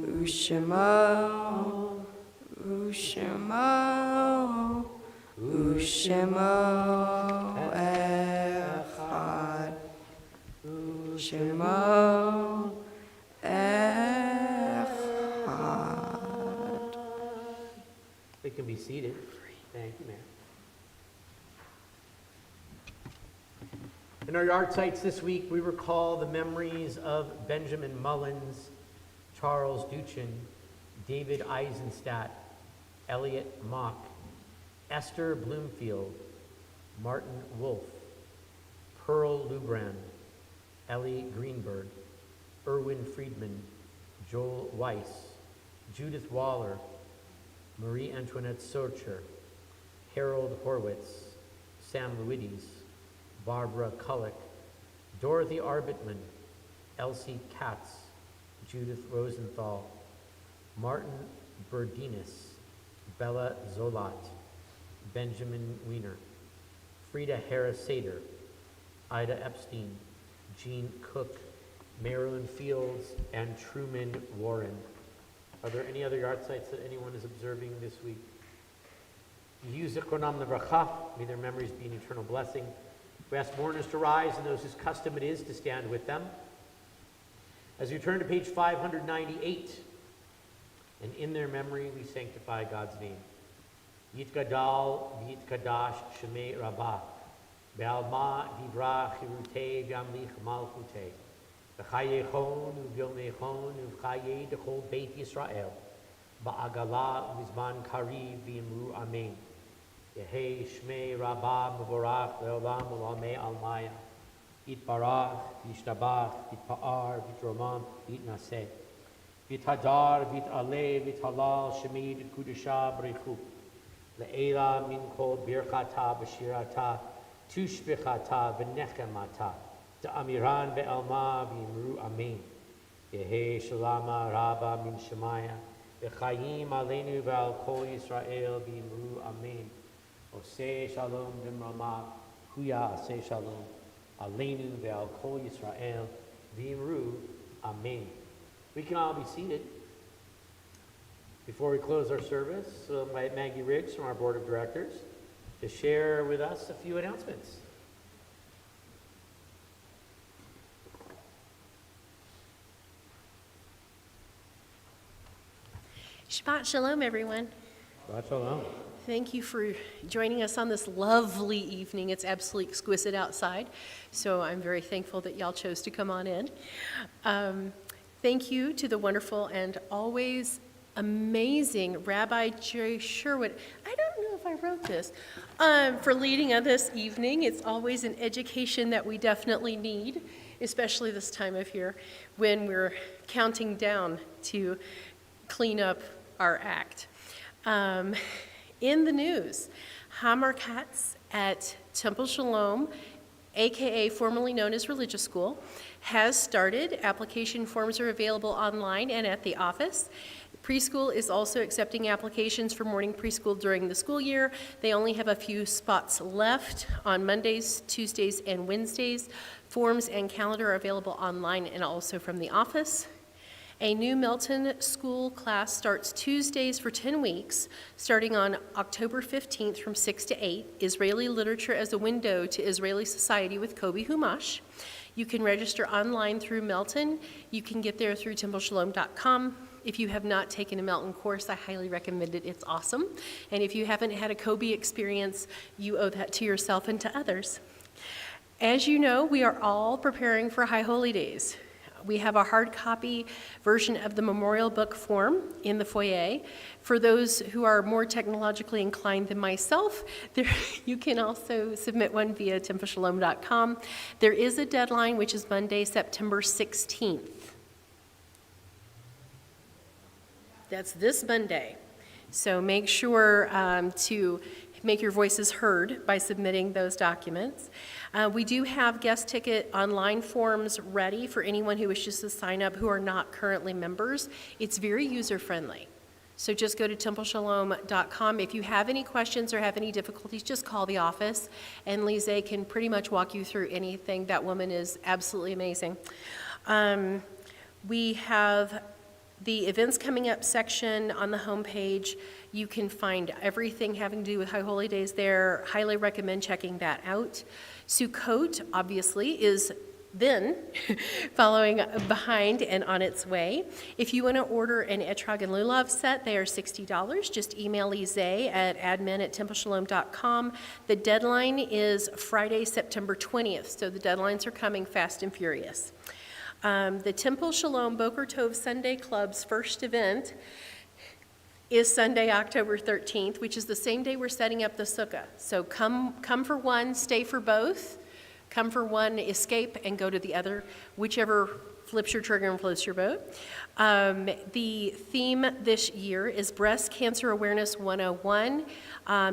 Speaker 2: ושמו אחד שמו אחד.
Speaker 1: They can be seated. Thank you, ma'am. In our yard sites this week, we recall the memories of Benjamin Mullins, Charles Duchin, David Eisenstadt, Elliot Mock, Esther Bloomfield, Martin Wolf, Pearl Lubran, Ellie Greenberg, Erwin Friedman, Joel Weiss, Judith Waller, Marie Antoinette Socher, Harold Horwitz, Sam Luides, Barbara Kullick, Dorothy Arbitman, Elsie Katz, Judith Rosenthal, Martin Berdinas, Bella Zolat, Benjamin Wiener, Frida Harris-Sader, Ida Epstein, Jean Cook, Marilyn Fields, and Truman Warren. Are there any other yard sites that anyone is observing this week? Use Zikronam Levracha, may their memories be an eternal blessing. We ask mourners to rise and those whose custom it is to stand with them. As we turn to page 598, and in their memory we sanctify God's name. Yitgadal v'yitkadash shemei rabbah, be'alma divra chirutei v'amlich malchutei, v'chayechon u'vyomechon u'v'chayei dechol beit Yisrael, ba'agala u'mizman kariv v'imru amen. Yehei shmei rabbah mevorach le'olam u'lamei almaya, yitbarach, yishtabach, yitpa'ar, yitromam, yitnaseh. V'tadar, v'taleh, v'talal, shemid, kudusha, b'rechu. Le'ela min kol birchata, b'shirata, tushbichata, v'nechemata. Ta'amiran ve'alma, v'imru amen. Yehei shalama rabba min shemaya. V'chayim aleinu ve'al kol Yisrael, v'imru amen. Oseh shalom v'mrama, huya aseh shalom. Aleinu ve'al kol Yisrael, v'imru amen. We can all be seated. Before we close our service, we'll invite Maggie Riggs from our board of directors to share with us a few announcements.
Speaker 3: Shabbat Shalom, everyone.
Speaker 1: Shabbat Shalom.
Speaker 3: Thank you for joining us on this lovely evening. It's absolutely exquisite outside, so I'm very thankful that y'all chose to come on in. Thank you to the wonderful and always amazing Rabbi Jerry Sherwood. I don't know if I wrote this, for leading on this evening. It's always an education that we definitely need, especially this time of year when we're counting down to clean up our act. In the news, Hammer Katz at Temple Shalom, AKA formerly known as Religious School, has started. Application forms are available online and at the office. Preschool is also accepting applications for morning preschool during the school year. They only have a few spots left on Mondays, Tuesdays, and Wednesdays. Forms and calendar are available online and also from the office. A new Milton school class starts Tuesdays for 10 weeks, starting on October 15th from 6 to 8, Israeli Literature as a Window to Israeli Society with Kobi Humash. You can register online through Milton. You can get there through templeshalom.com. If you have not taken a Milton course, I highly recommend it. It's awesome. And if you haven't had a Kobi experience, you owe that to yourself and to others. As you know, we are all preparing for High Holy Days. We have a hard copy version of the memorial book form in the foyer. For those who are more technologically inclined than myself, you can also submit one via templeshalom.com. There is a deadline, which is Monday, September 16th. That's this Monday. So make sure to make your voices heard by submitting those documents. We do have guest ticket online forms ready for anyone who wishes to sign up who are not currently members. It's very user-friendly. So just go to templeshalom.com. If you have any questions or have any difficulties, just call the office, and Lise can pretty much walk you through anything. That woman is absolutely amazing. We have the events coming up section on the homepage. You can find everything having to do with High Holy Days there. Highly recommend checking that out. Sukkot, obviously, is then following behind and on its way. If you want to order an etrog and lulav set, they are $60. Just email Lise at admin@templeshalom.com. The deadline is Friday, September 20th, so the deadlines are coming fast and furious. The Temple Shalom Boker Tov Sunday Club's first event is Sunday, October 13th, which is the same day we're setting up the sukkah. So come for one, stay for both. Come for one, escape, and go to the other, whichever flips your trigger and floats your boat. The theme this year is Breast Cancer Awareness 101,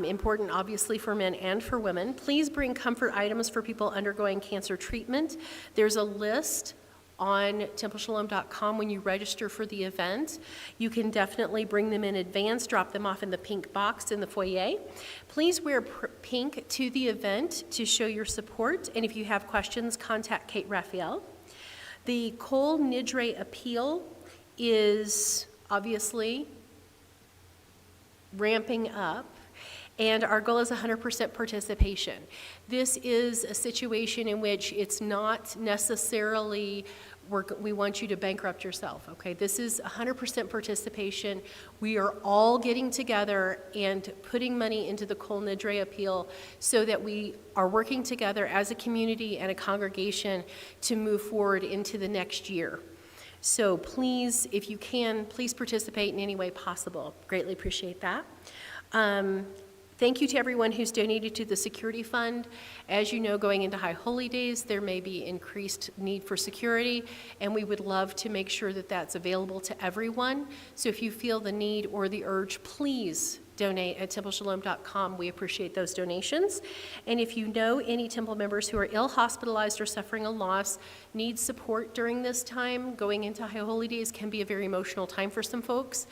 Speaker 3: important obviously for men and for women. Please bring comfort items for people undergoing cancer treatment. There's a list on templeshalom.com when you register for the event. You can definitely bring them in advance, drop them off in the pink box in the foyer. Please wear pink to the event to show your support, and if you have questions, contact Kate Raphael. The Kol Nidre appeal is obviously ramping up, and our goal is 100% participation. This is a situation in which it's not necessarily we want you to bankrupt yourself, okay? This is 100% participation. We are all getting together and putting money into the Kol Nidre appeal so that we are working together as a community and a congregation to move forward into the next year. So please, if you can, please participate in any way possible. Greatly appreciate that. Thank you to everyone who's donated to the security fund. As you know, going into High Holy Days, there may be increased need for security, and we would love to make sure that that's available to everyone. So if you feel the need or the urge, please donate at templeshalom.com. We appreciate those donations. And if you know any temple members who are ill, hospitalized, or suffering a loss, need support during this time, going into High Holy Days can be a very emotional time for some folks.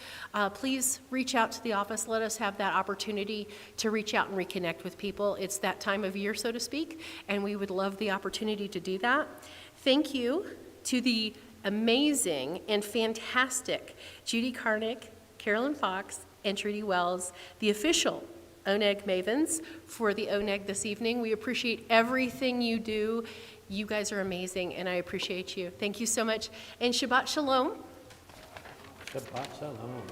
Speaker 3: Please reach out to the office. Let us have that opportunity to reach out and reconnect with people. It's that time of year, so to speak, and we would love the opportunity to do that. Thank you to the amazing and fantastic Judy Karnick, Carolyn Fox, and Trudy Wells, the official Oneg Mavens for the Oneg this evening. We appreciate everything you do. You guys are amazing, and I appreciate you. Thank you so much. And Shabbat Shalom.
Speaker 1: Shabbat Shalom.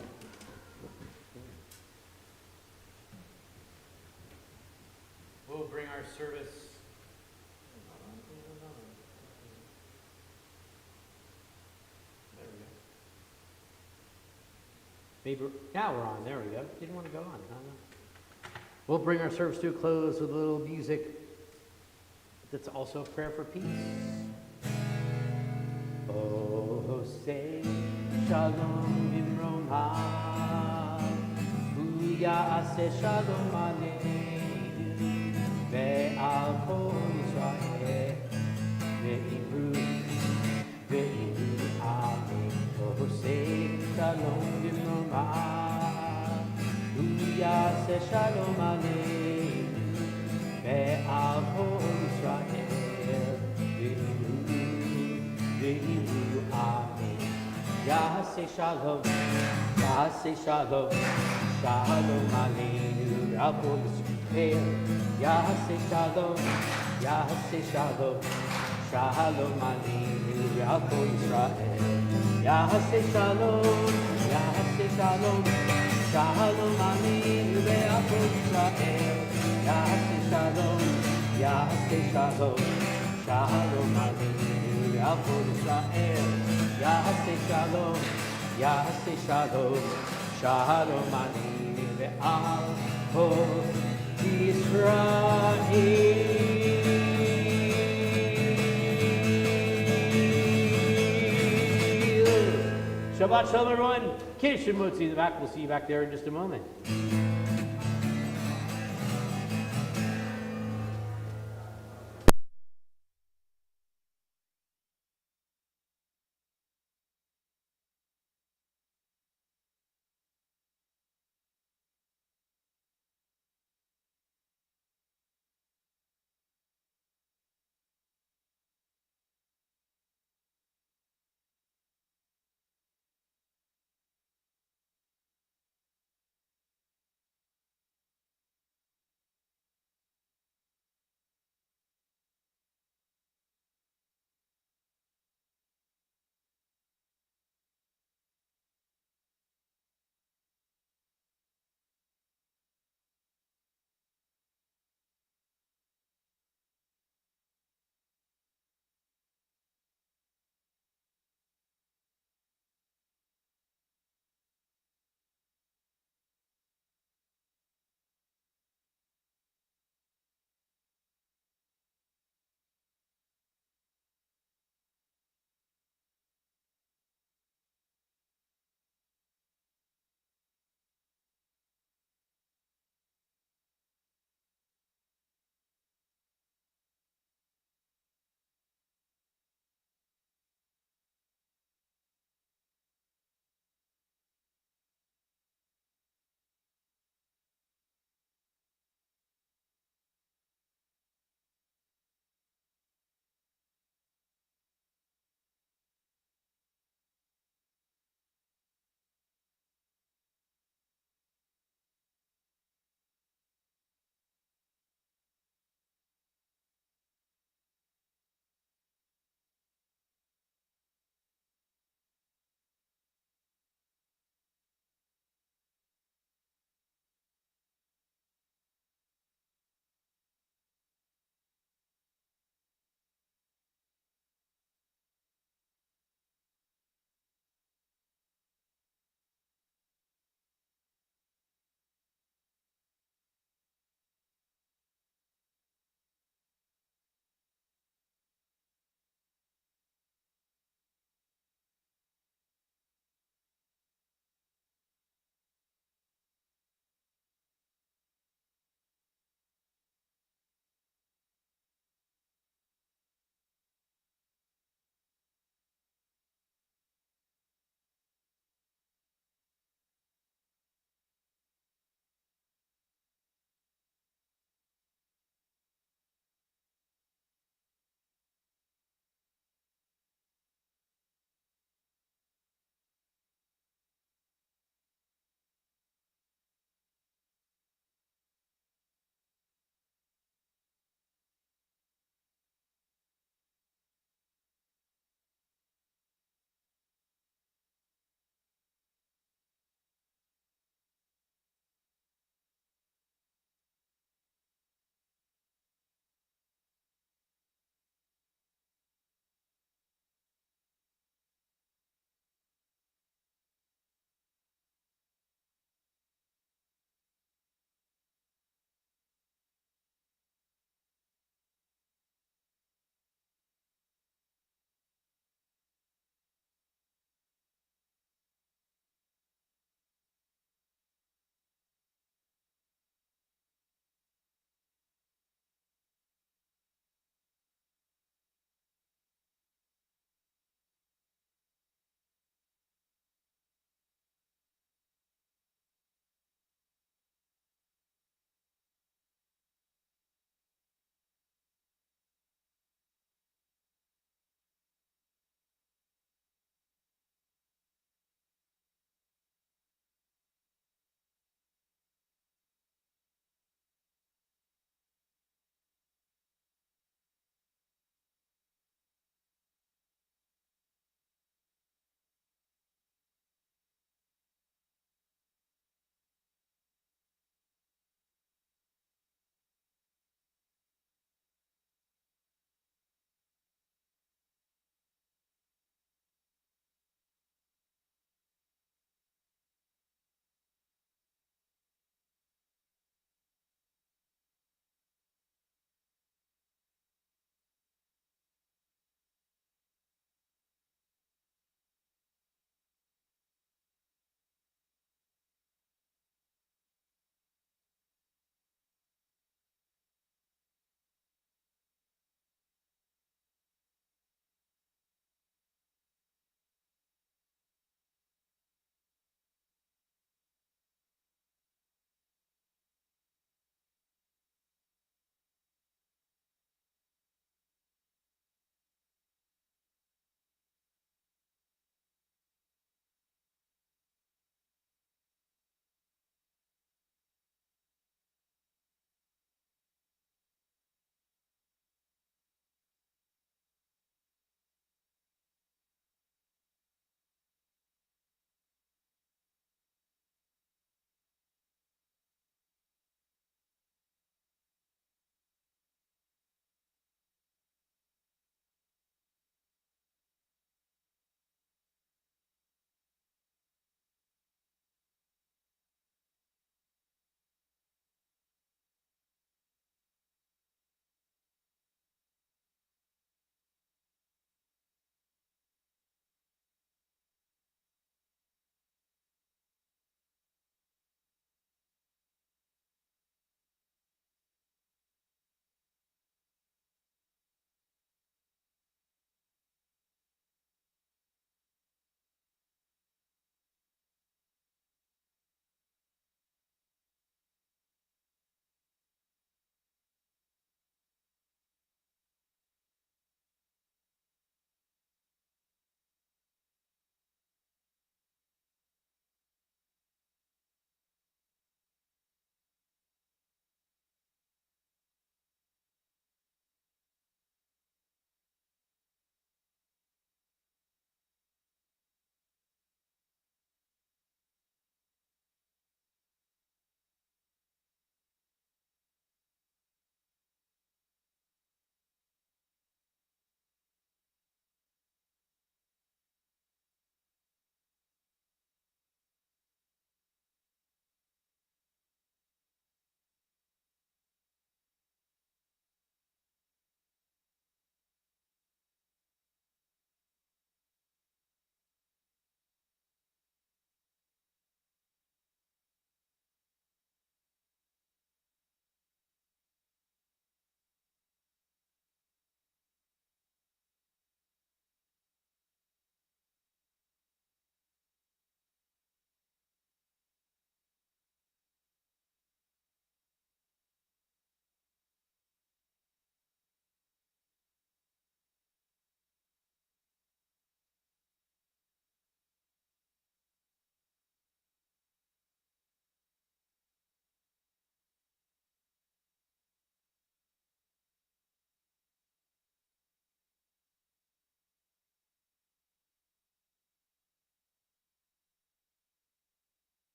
Speaker 1: We'll bring our service. Maybe, now we're on, there we go. Didn't want to go on, huh? We'll bring our service to a close with a little music that's also a prayer for peace. Oh, say shalom imromah, hu ya'aseh shalom aleinu, ve'al kol Yisrael, ve'imru ve'inu amen. Oseh shalom b'mroma, u'yaseh shalom aleinu, ve'al kol Yisrael, ve'inu amen. Yaseh shalom, shalom aleinu, ve'al kol Yisrael. Yaseh shalom, shalom aleinu, ve'al kol Yisrael. Yaseh shalom, shalom aleinu, ve'al kol Yisrael. Yaseh shalom, shalom aleinu, ve'al kol Yisrael. Yaseh shalom, shalom aleinu, ve'al kol Yisrael. Shabbat shalom, everyone. Kish and Motzi in the back. We'll see you back there in just a moment.